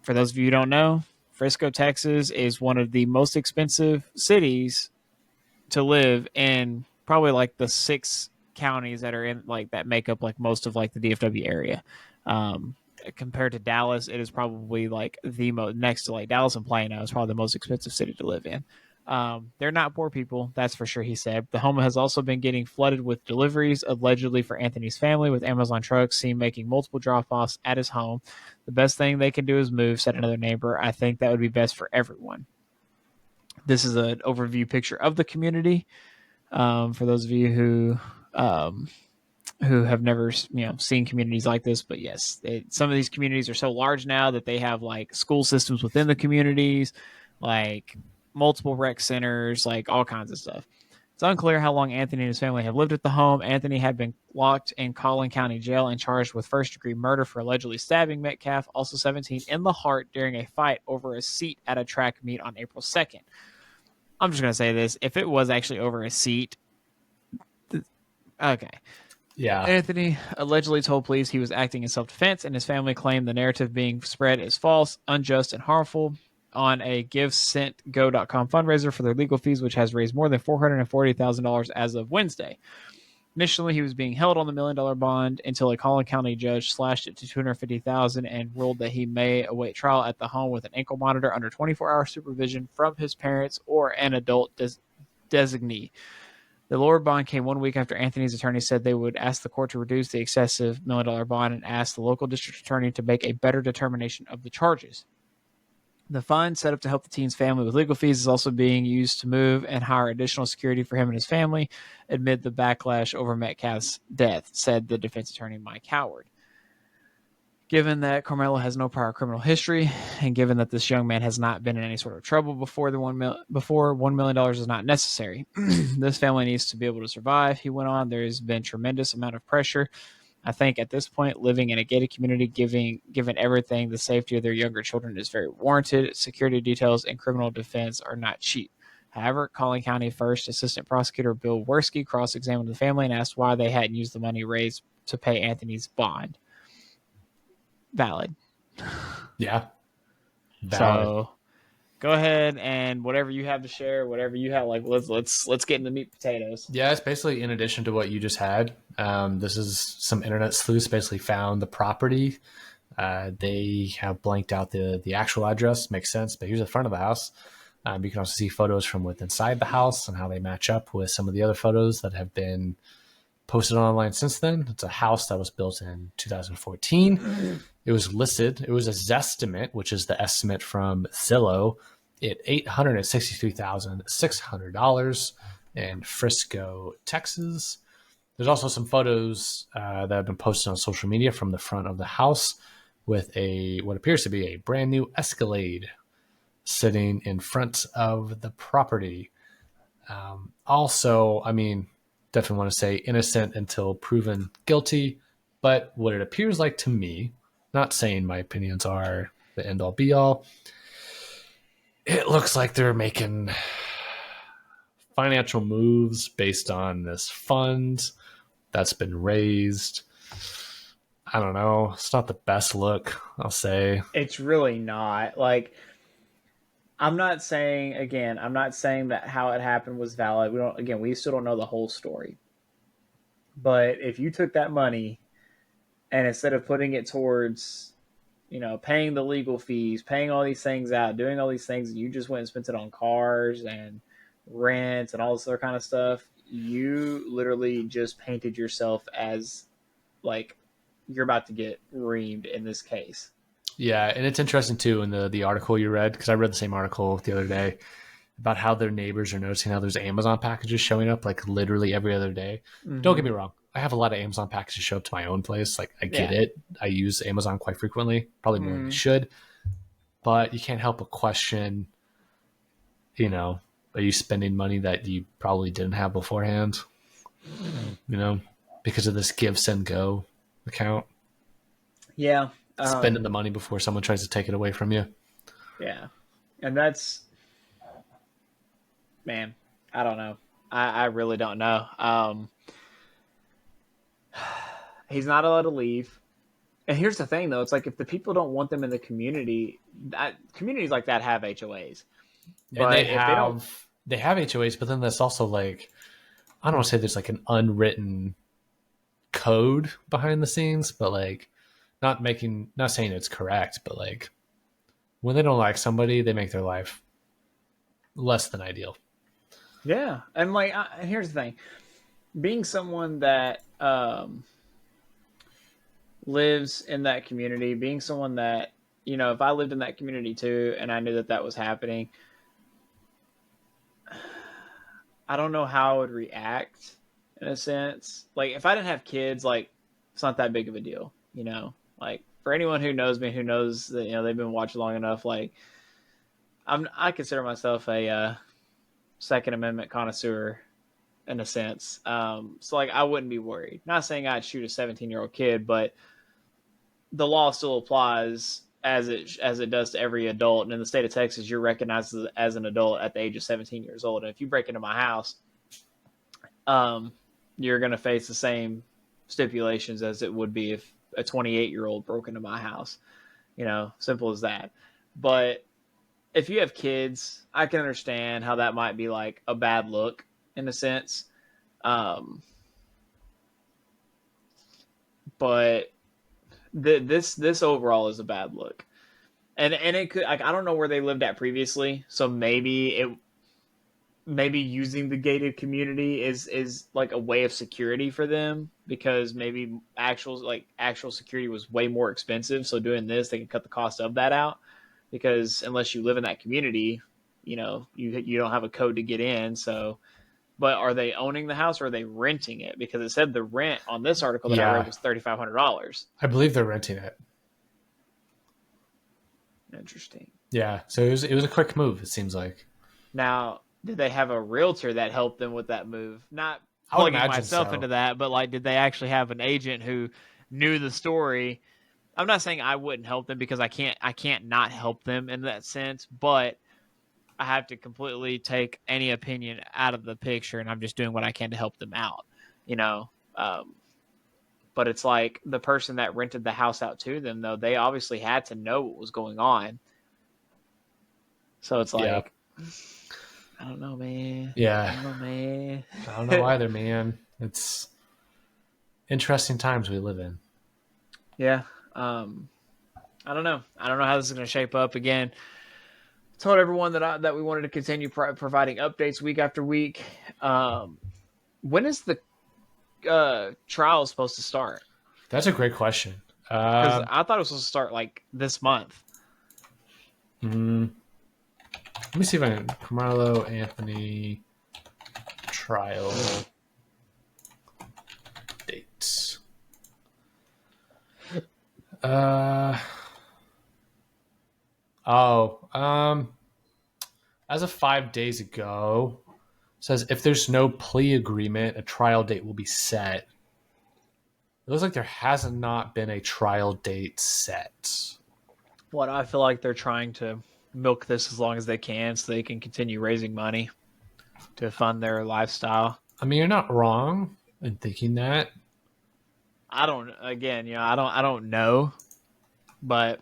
Speaker 2: For those of you who don't know, Frisco, Texas is one of the most expensive cities to live in, probably like the 6 counties that are in like that make up like most of like the DFW area. Compared to Dallas, it is probably like the most next to like Dallas and Plano is probably the most expensive city to live in. They're not poor people, that's for sure, he said. The home has also been getting flooded with deliveries, allegedly for Anthony's family, with Amazon trucks seen making multiple drop-offs at his home. The best thing they can do is move, said another neighbor. I think that would be best for everyone. This is an overview picture of the community. For those of you who have never seen communities like this, but yes, some of these communities are so large now that they have like school systems within the communities, like multiple rec centers, like all kinds of stuff. It's unclear how long Anthony and his family have lived at the home. Anthony had been locked in Collin County Jail and charged with first-degree murder for allegedly stabbing Metcalf, also 17, in the heart during a fight over a seat at a track meet on April 2nd. I'm just going to say this. If it was actually over a seat, okay.
Speaker 1: Yeah.
Speaker 2: Anthony allegedly told police he was acting in self-defense, and his family claimed the narrative being spread is false, unjust, and harmful on a GiveSentGo.com fundraiser for their legal fees, which has raised more than $440,000 as of Wednesday. Initially, he was being held on the $1 million bond until a Collin County judge slashed it to $250,000 and ruled that he may await trial at the home with an ankle monitor under 24-hour supervision from his parents or an adult designee. The lower bond came 1 week after Anthony's attorney said they would ask the court to reduce the excessive $1 million bond and ask the local district attorney to make a better determination of the charges. The fund, set up to help the teen's family with legal fees, is also being used to move and hire additional security for him and his family amid the backlash over Metcalf's death, said the defense attorney Mike Howard. Given that Karmelo has no prior criminal history, and given that this young man has not been in any sort of trouble before, $1 million is not necessary. This family needs to be able to survive, he went on. There has been tremendous amount of pressure. I think at this point, living in a gated community, given everything, the safety of their younger children is very warranted. Security details and criminal defense are not cheap. However, Collin County First Assistant Prosecutor Bill Werski cross-examined the family and asked why they hadn't used the money raised to pay Anthony's bond. Valid.
Speaker 1: Yeah.
Speaker 2: Valid. So go ahead and whatever you have to share, whatever you have, like let's get into meat and potatoes.
Speaker 1: Yeah, it's basically in addition to what you just had. This is some internet sleuths basically found the property. They have blanked out the actual address. Makes sense, but here's the front of the house. You can also see photos from within inside the house and how they match up with some of the other photos that have been posted online since then. It's a house that was built in 2014. It was listed. It was a Zestimate, which is the estimate from Zillow, at $863,600 in Frisco, Texas. There's also some photos that have been posted on social media from the front of the house with what appears to be a brand new Escalade sitting in front of the property. Also, I mean, definitely want to say innocent until proven guilty, but what it appears like to me, not saying my opinions are the end all be all, it looks like they're making financial moves based on this fund that's been raised. I don't know. It's not the best look, I'll say.
Speaker 2: It's really not. Like, I'm not saying that how it happened was valid. We still don't know the whole story. But if you took that money and instead of putting it towards, paying the legal fees, paying all these things out, doing all these things, and you just went and spent it on cars and rent and all this other kind of stuff, you literally just painted yourself as like you're about to get reamed in this case.
Speaker 1: Yeah, and it's interesting too in the article you read, because I read the same article the other day about how their neighbors are noticing how there's Amazon packages showing up like literally every other day. Mm-hmm. Don't get me wrong. I have a lot of Amazon packages show up to my own place. Like, I get it. I use Amazon quite frequently, probably more than you should. But you can't help but question, are you spending money that you probably didn't have beforehand? Because of this Give, Send, Go account.
Speaker 2: Yeah.
Speaker 1: Spending the money before someone tries to take it away from you.
Speaker 2: Yeah. And that's, man, I don't know. I really don't know. He's not allowed to leave. And here's the thing, though. It's like if the people don't want them in the community, communities like that have HOAs.
Speaker 1: But they have HOAs, but then there's also like, I don't want to say there's like an unwritten code behind the scenes, but like not saying it's correct, but like when they don't like somebody, they make their life less than ideal.
Speaker 2: Yeah, and like, and here's the thing: being someone that lives in that community, being someone that, you know, if I lived in that community too, and I knew that that was happening, I don't know how I would react in a sense. Like, if I didn't have kids, like, it's not that big of a deal, you know. Like, for anyone who knows me, who knows that, you know, they've been watching long enough, like, I consider myself a Second Amendment connoisseur in a sense. So like, I wouldn't be worried. Not saying I'd shoot a 17-year-old kid, but the law still applies as it does to every adult. And in the state of Texas, you're recognized as an adult at the age of 17 years old. And if you break into my house, you're going to face the same stipulations as it would be if a 28-year-old broke into my house. You know, simple as that. But if you have kids, I can understand how that might be like a bad look in a sense. But this overall is a bad look. And it could, like, I don't know where they lived at previously, so maybe using the gated community is like a way of security for them, because maybe actual security was way more expensive. So doing this, they can cut the cost of that out, because unless you live in that community, you know, you don't have a code to get in. So, but are they owning the house or are they renting it? Because it said the rent on this article that I read was $3,500.
Speaker 1: I believe they're renting it.
Speaker 2: Interesting.
Speaker 1: Yeah, so it was a quick move, it seems like.
Speaker 2: Now, did they have a realtor that helped them with that move? Not
Speaker 1: I would
Speaker 2: plugging
Speaker 1: imagine
Speaker 2: myself
Speaker 1: so.
Speaker 2: into that, but like, did they actually have an agent who knew the story? I'm not saying I wouldn't help them, because I can't not help them in that sense, but I have to completely take any opinion out of the picture, and I'm just doing what I can to help them out, you know? But it's like, the person that rented the house out to them, though, they obviously had to know what was going on. So it's like, I don't know, man.
Speaker 1: Yeah.
Speaker 2: I don't know, man.
Speaker 1: I don't know either, man. It's interesting times we live in.
Speaker 2: Yeah. I don't know. I don't know how this is going to shape up. Again, told everyone that we wanted to continue providing updates week after week. When is the trial supposed to start?
Speaker 1: That's a great question.
Speaker 2: Because I thought it was supposed to start like this month.
Speaker 1: Let me see if I can. Karmelo Anthony trial dates. As of 5 days ago, says if there's no plea agreement, a trial date will be set. It looks like there has not been a trial date set.
Speaker 2: What, I feel like they're trying to milk this as long as they can so they can continue raising money to fund their lifestyle.
Speaker 1: I mean, you're not wrong in thinking that.
Speaker 2: I don't know, but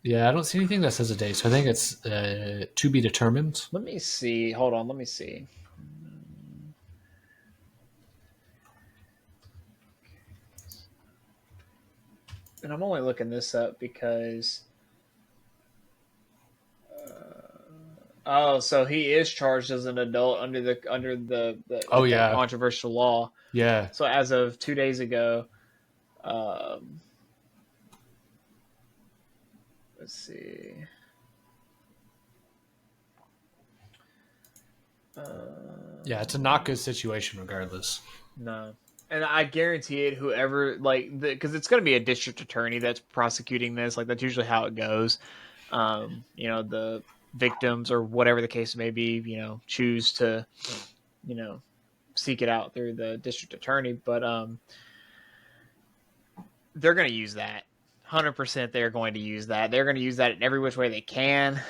Speaker 1: Yeah, I don't see anything that says a date, so I think it's to be determined.
Speaker 2: let me see. Hold on, let me see. And I'm only looking this up because so he is charged as an adult under the that controversial law.
Speaker 1: Yeah.
Speaker 2: So as of 2 days ago, let's see.
Speaker 1: Yeah, it's a not good situation regardless.
Speaker 2: No. And I guarantee it, whoever, like, because it's going to be a district attorney that's prosecuting this. Like, that's usually how it goes. You know, the victims or whatever the case may be, you know, choose to, you know, seek it out through the district attorney. But they're going to use that. 100% they're going to use that. They're going to use that in every which way they can.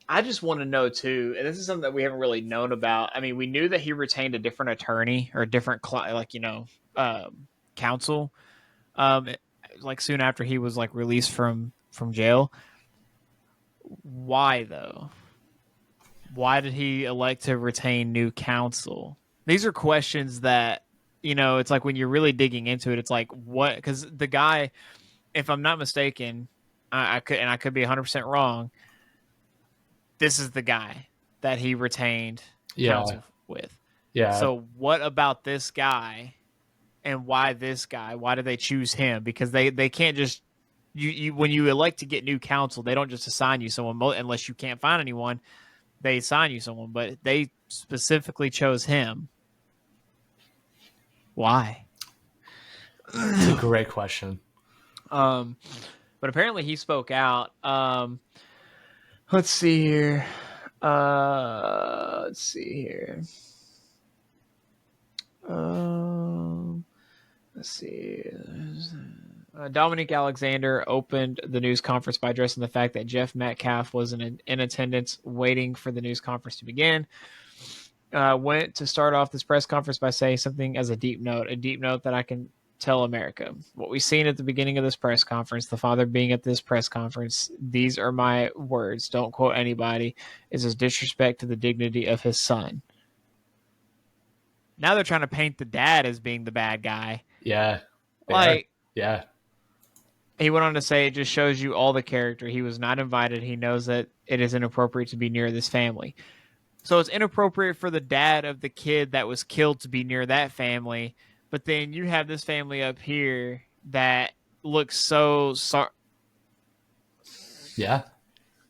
Speaker 2: I just want to know, too, and this is something that we haven't really known about. I mean, we knew that he retained a different attorney or a different, counsel, like soon after he was like released from jail. Why, though? Why did he elect to retain new counsel? These are questions that, you know, it's like when you're really digging into it, it's like, what? Because the guy, if I'm not mistaken, I could be 100% wrong, this is the guy that he retained counsel with.
Speaker 1: Yeah.
Speaker 2: So what about this guy, and why this guy? Why do they choose him? Because they can't just you when you elect to get new counsel, they don't just assign you someone unless you can't find anyone. They assign you someone, but they specifically chose him. Why?
Speaker 1: It's a great question.
Speaker 2: But apparently he spoke out. Let's see here. Dominic Alexander opened the news conference by addressing the fact that Jeff Metcalf was in attendance waiting for the news conference to begin. Went to start off this press conference by saying something as a deep note that I can tell America. What we've seen at the beginning of this press conference, the father being at this press conference, these are my words, don't quote anybody, is his disrespect to the dignity of his son. Now they're trying to paint the dad as being the bad guy.
Speaker 1: Yeah. Yeah.
Speaker 2: He went on to say it just shows you all the character. He was not invited. He knows that it is inappropriate to be near this family. So it's inappropriate for the dad of the kid that was killed to be near that family. But then you have this family up here that looks so sorry.
Speaker 1: Yeah.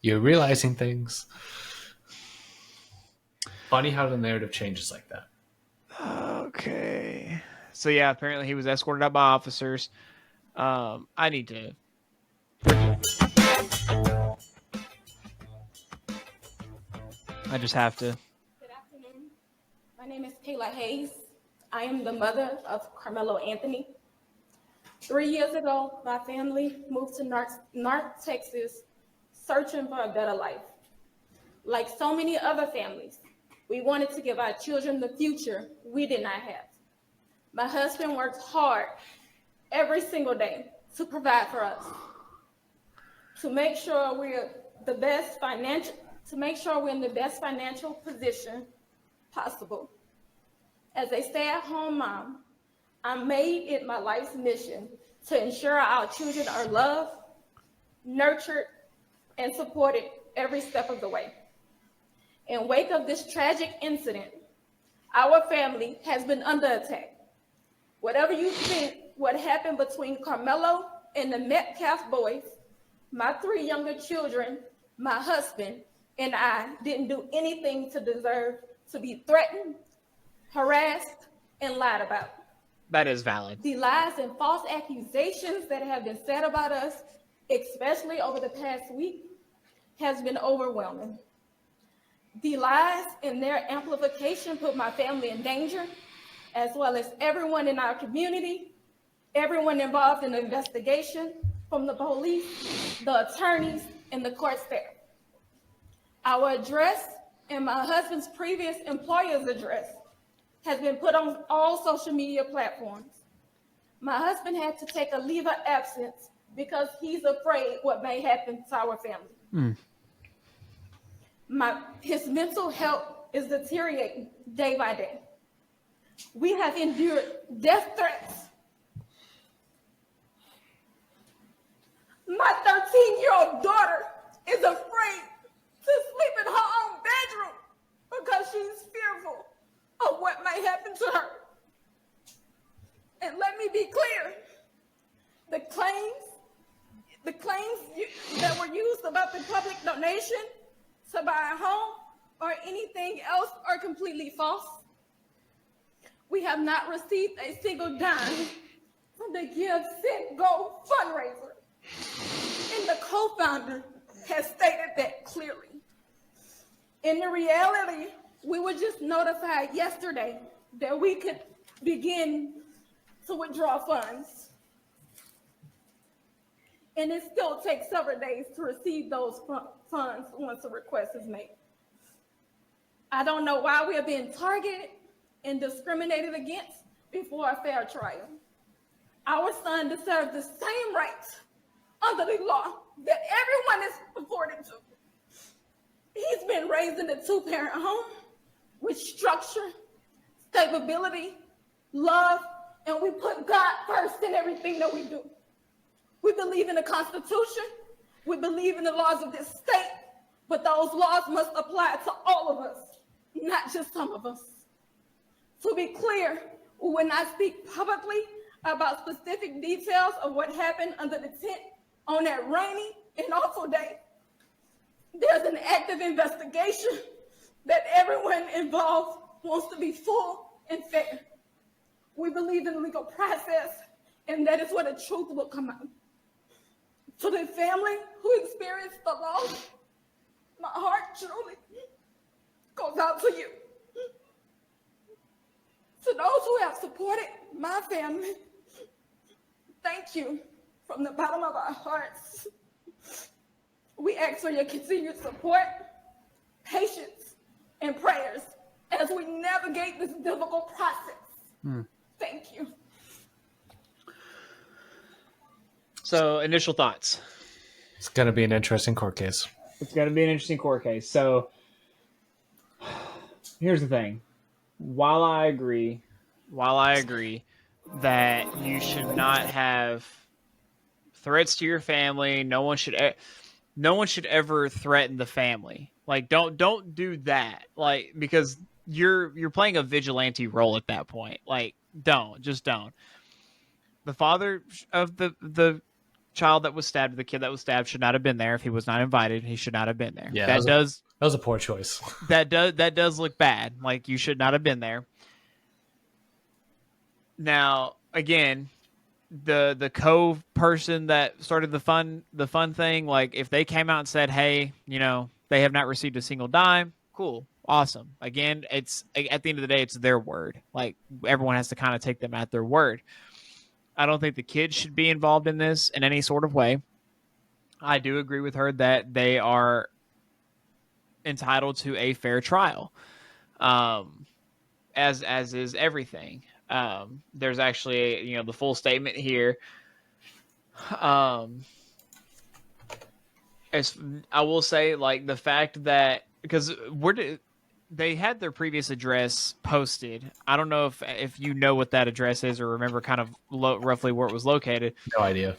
Speaker 1: You're realizing things. Funny how the narrative changes like that.
Speaker 2: Okay. So yeah, apparently he was escorted out by officers. I need to. I just have to.
Speaker 8: Good afternoon. My name is Kayla Hayes. I am the mother of Karmelo Anthony. 3 years ago, my family moved to North Texas, searching for a better life. Like so many other families, we wanted to give our children the future we did not have. My husband works hard every single day to provide for us, to make sure we're in the best financial position possible. As a stay-at-home mom, I made it my life's mission to ensure our children are loved, nurtured, and supported every step of the way. In wake of this tragic incident, our family has been under attack. Whatever you think what happened between Karmelo and the Metcalf boys, my 3 younger children, my husband, and I didn't do anything to deserve to be threatened, harassed, and lied about.
Speaker 2: That is valid.
Speaker 8: The lies and false accusations that have been said about us, especially over the past week, has been overwhelming. The lies and their amplification put my family in danger, as well as everyone in our community, everyone involved in the investigation, from the police, the attorneys, and the court staff. Our address and my husband's previous employer's address has been put on all social media platforms. My husband had to take a leave of absence because he's afraid what may happen to our family. His mental health is deteriorating day by day. We have endured death threats. My 13-year-old daughter is afraid to sleep in her own bedroom because she's fearful of what might happen to her. And let me be clear, the claims that were used about the public donation to buy a home or anything else are completely false. We have not received a single dime from the Give, Send, Go fundraiser. And the co-founder has stated that clearly. In the reality, we were just notified yesterday that we could begin to withdraw funds. And it still takes several days to receive those funds once a request is made. I don't know why we are being targeted and discriminated against before a fair trial. Our son deserves the same rights under the law that everyone is afforded to. He's been raised in a 2-parent home with structure, stability, love, and we put God first in everything that we do. We believe in the Constitution. We believe in the laws of this state. But those laws must apply to all of us, not just some of us. To be clear, we will not speak publicly about specific details of what happened under the tent on that rainy and awful day. There's an active investigation that everyone involved wants to be full and fair. We believe in the legal process, and that is where the truth will come out. To the family who experienced the loss, my heart truly goes out to you. To those who have supported my family, thank you from the bottom of our hearts. We ask for your continued support, patience, and prayers as we navigate this difficult process. Thank you.
Speaker 2: So, initial thoughts.
Speaker 1: It's going to be an interesting court case.
Speaker 2: It's going to be an interesting court case. So, here's the thing. While I agree that you should not have threats to your family, no one should ever threaten the family. Like, don't do that. Like, because you're playing a vigilante role at that point. Like, don't. The father of the child that was stabbed, the kid that was stabbed, should not have been there. If he was not invited, he should not have been there.
Speaker 1: Yeah, that was a poor choice.
Speaker 2: That does look bad. Like, you should not have been there. Now, again, the person that started the fun thing, like, if they came out and said, hey, they have not received a single dime, cool, awesome. Again, it's at the end of the day, it's their word. Like, everyone has to kind of take them at their word. I don't think the kids should be involved in this in any sort of way. I do agree with her that they are entitled to a fair trial, as is everything. There's actually, the full statement here. As I will say, like, the fact that, because they had their previous address posted. I don't know if you know what that address is or remember kind of roughly where it was located.
Speaker 1: No idea.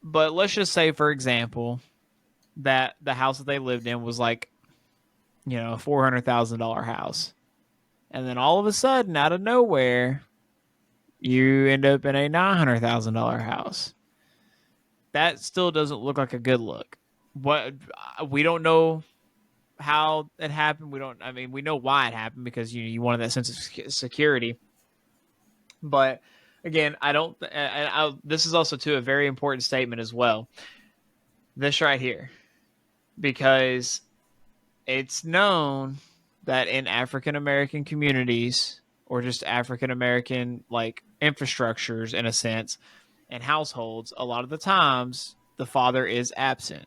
Speaker 2: But let's just say, for example, that the house that they lived in was like, a $400,000 house. And then all of a sudden, out of nowhere, you end up in a $900,000 house. That still doesn't look like a good look. We don't know how it happened. We know why it happened, because you wanted that sense of security. But again, this is also too a very important statement as well. This right here, because it's known that in African American communities, or just African American like infrastructures in a sense, and households, a lot of the times the father is absent.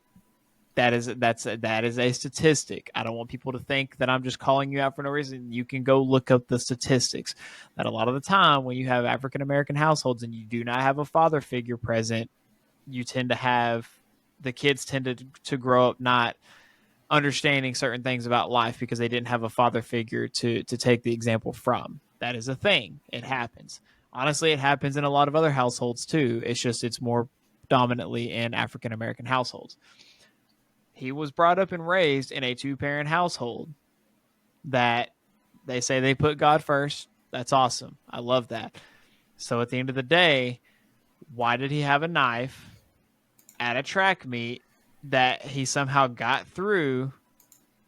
Speaker 2: That is a statistic. I don't want people to think that I'm just calling you out for no reason. You can go look up the statistics. That a lot of the time when you have African American households and you do not have a father figure present, you tend to have the kids tend to grow up not understanding certain things about life because they didn't have a father figure to take the example from. That is a thing. It happens. Honestly, it happens in a lot of other households too. It's more dominantly in African American households. He was brought up and raised in a 2-parent household that they say they put God first. That's awesome. I love that. So at the end of the day, why did he have a knife at a track meet that he somehow got through?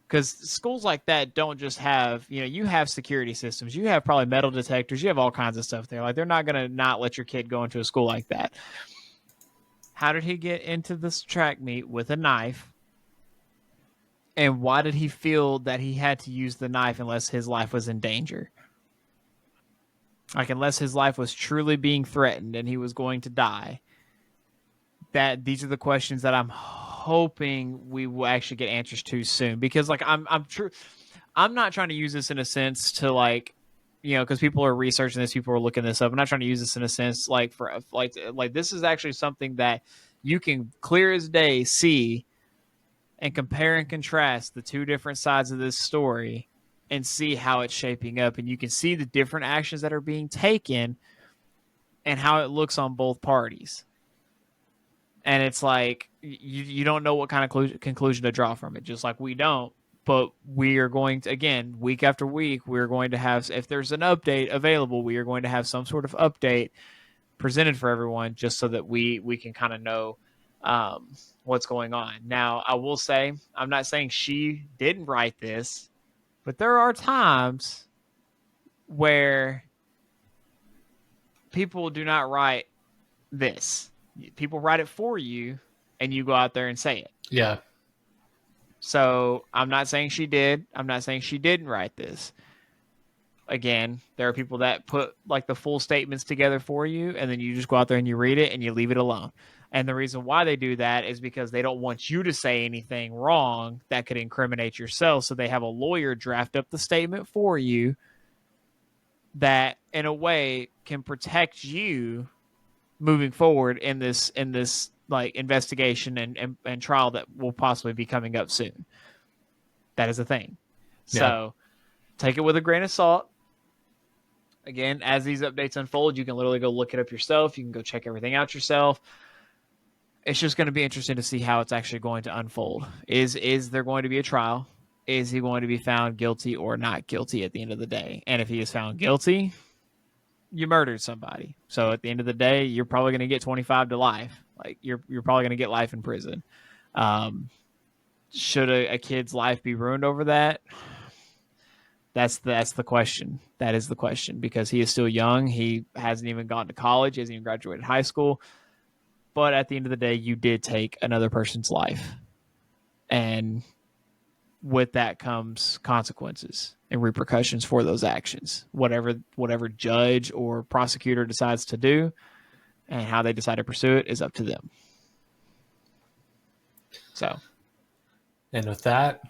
Speaker 2: Because schools like that don't just have, you have security systems. You have probably metal detectors. You have all kinds of stuff there. Like, they're not going to not let your kid go into a school like that. How did he get into this track meet with a knife? And why did he feel that he had to use the knife unless his life was in danger? Like, unless his life was truly being threatened and he was going to die. These are the questions that I'm hoping we will actually get answers to soon. Because, like, I'm not trying to use this in a sense to, like, because people are researching this, people are looking this up. I'm not trying to use this in a sense like this is actually something that you can clear as day see and compare and contrast the two different sides of this story and see how it's shaping up. And you can see the different actions that are being taken and how it looks on both parties. And it's like, you don't know what kind of conclusion to draw from it, just like we don't. But we are going to, again, week after week, we're going to have, if there's an update available, we are going to have some sort of update presented for everyone just so that we can kind of know what's going on. Now, I will say, I'm not saying she didn't write this, but there are times where people do not write this. People write it for you, and you go out there and say it.
Speaker 1: Yeah.
Speaker 2: So I'm not saying she did. I'm not saying she didn't write this. Again, there are people that put like the full statements together for you, and then you just go out there and you read it and you leave it alone. And the reason why they do that is because they don't want you to say anything wrong that could incriminate yourself. So they have a lawyer draft up the statement for you that, in a way, can protect you moving forward in this like investigation and trial that will possibly be coming up soon. That is a thing.
Speaker 1: Yeah.
Speaker 2: So take it with a grain of salt. Again, as these updates unfold, you can literally go look it up yourself. You can go check everything out yourself. It's just going to be interesting to see how it's actually going to unfold. Is there going to be a trial? Is he going to be found guilty or not guilty at the end of the day? And if he is found guilty, you murdered somebody. So at the end of the day, you're probably going to get 25 to life. Like you're probably going to get life in prison. Should a kid's life be ruined over that? That's the question. That is the question, because he is still young. He hasn't even gone to college. He hasn't even graduated high school. But at the end of the day, you did take another person's life. And with that comes consequences and repercussions for those actions. Whatever judge or prosecutor decides to do and how they decide to pursue it is up to them. So.
Speaker 1: And with that,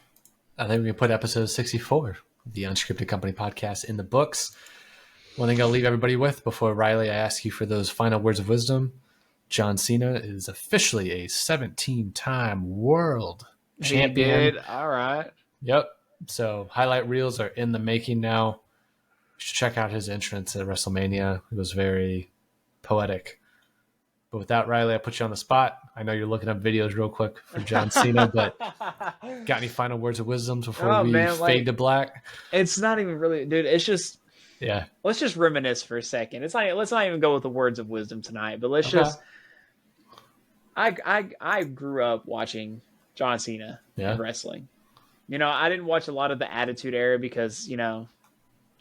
Speaker 1: I think we can put episode 64 of the Unscripted Company podcast in the books. One thing I'll leave everybody with before, Riley, I ask you for those final words of wisdom. John Cena is officially a 17-time world champion.
Speaker 2: He did. All right.
Speaker 1: Yep. So highlight reels are in the making now. You should check out his entrance at WrestleMania. It was very poetic. But with that, Riley, I put you on the spot. I know you're looking up videos real quick for John Cena, but got any final words of wisdom before we fade to black?
Speaker 2: It's not even really, dude. It's just,
Speaker 1: yeah. Let's
Speaker 2: just reminisce for a second. Let's not even go with the words of wisdom tonight, but let's just. I grew up watching John Cena in wrestling. You know, I didn't watch a lot of the Attitude Era because, you know,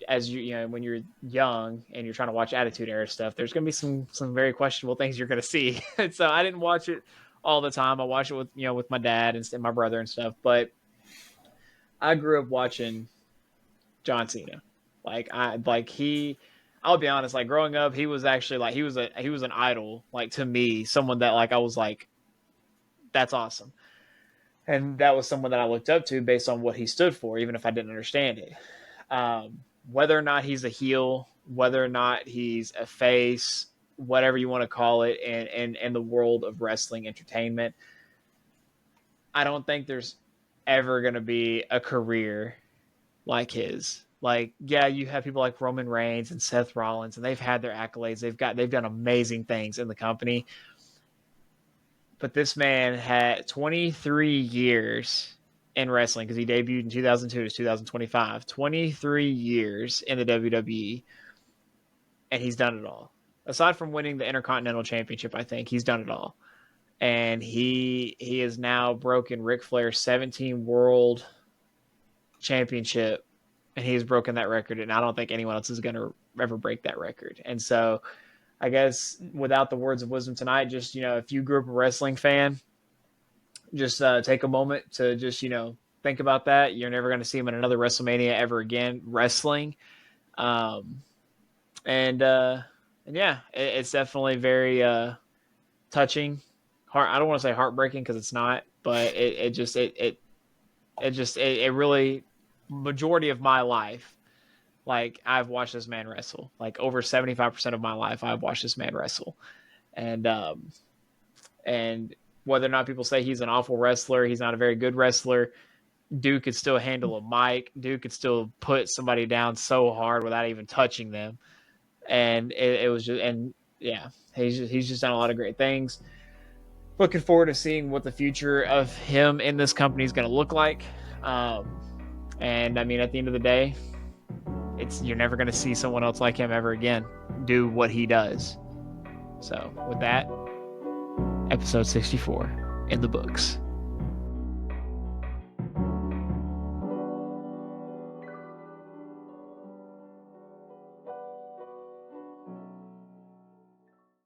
Speaker 2: as when you're young and you're trying to watch Attitude Era stuff, there's going to be some very questionable things you're going to see. And so I didn't watch it all the time. I watched it with my dad and my brother and stuff. But I grew up watching John Cena. I'll be honest, like growing up, he was actually like, he was an idol, like to me, someone that like, I was like, that's awesome. And that was someone that I looked up to based on what he stood for, even if I didn't understand it. Whether or not he's a heel, whether or not he's a face, whatever you want to call it, in the world of wrestling entertainment, I don't think there's ever going to be a career like his. Like, yeah, you have people like Roman Reigns and Seth Rollins, and they've had their accolades. They've done amazing things in the company. But this man had 23 years in wrestling because he debuted in 2002 to 2025. 23 years in the WWE, and he's done it all. Aside from winning the Intercontinental Championship, I think he's done it all. And he has now broken Ric Flair's 17 World Championship, and he's broken that record, and I don't think anyone else is going to ever break that record. And so I guess without the words of wisdom tonight, just, if you grew up a wrestling fan, just take a moment to just, think about that. You're never going to see him in another WrestleMania ever again, wrestling. And yeah, it's definitely very touching. I don't want to say heartbreaking because it's not, but it really, majority of my life, like I've watched this man wrestle. Like over 75% of my life, I've watched this man wrestle. And whether or not people say he's an awful wrestler, he's not a very good wrestler, dude could still handle a mic. Dude could still put somebody down so hard without even touching them. And it was just, and yeah, he's just done a lot of great things. looking forward to seeing what the future of him in this company is going to look like. And I mean, at the end of the day, you're never going to see someone else like him ever again do what he does. So with that, episode 64 in the books.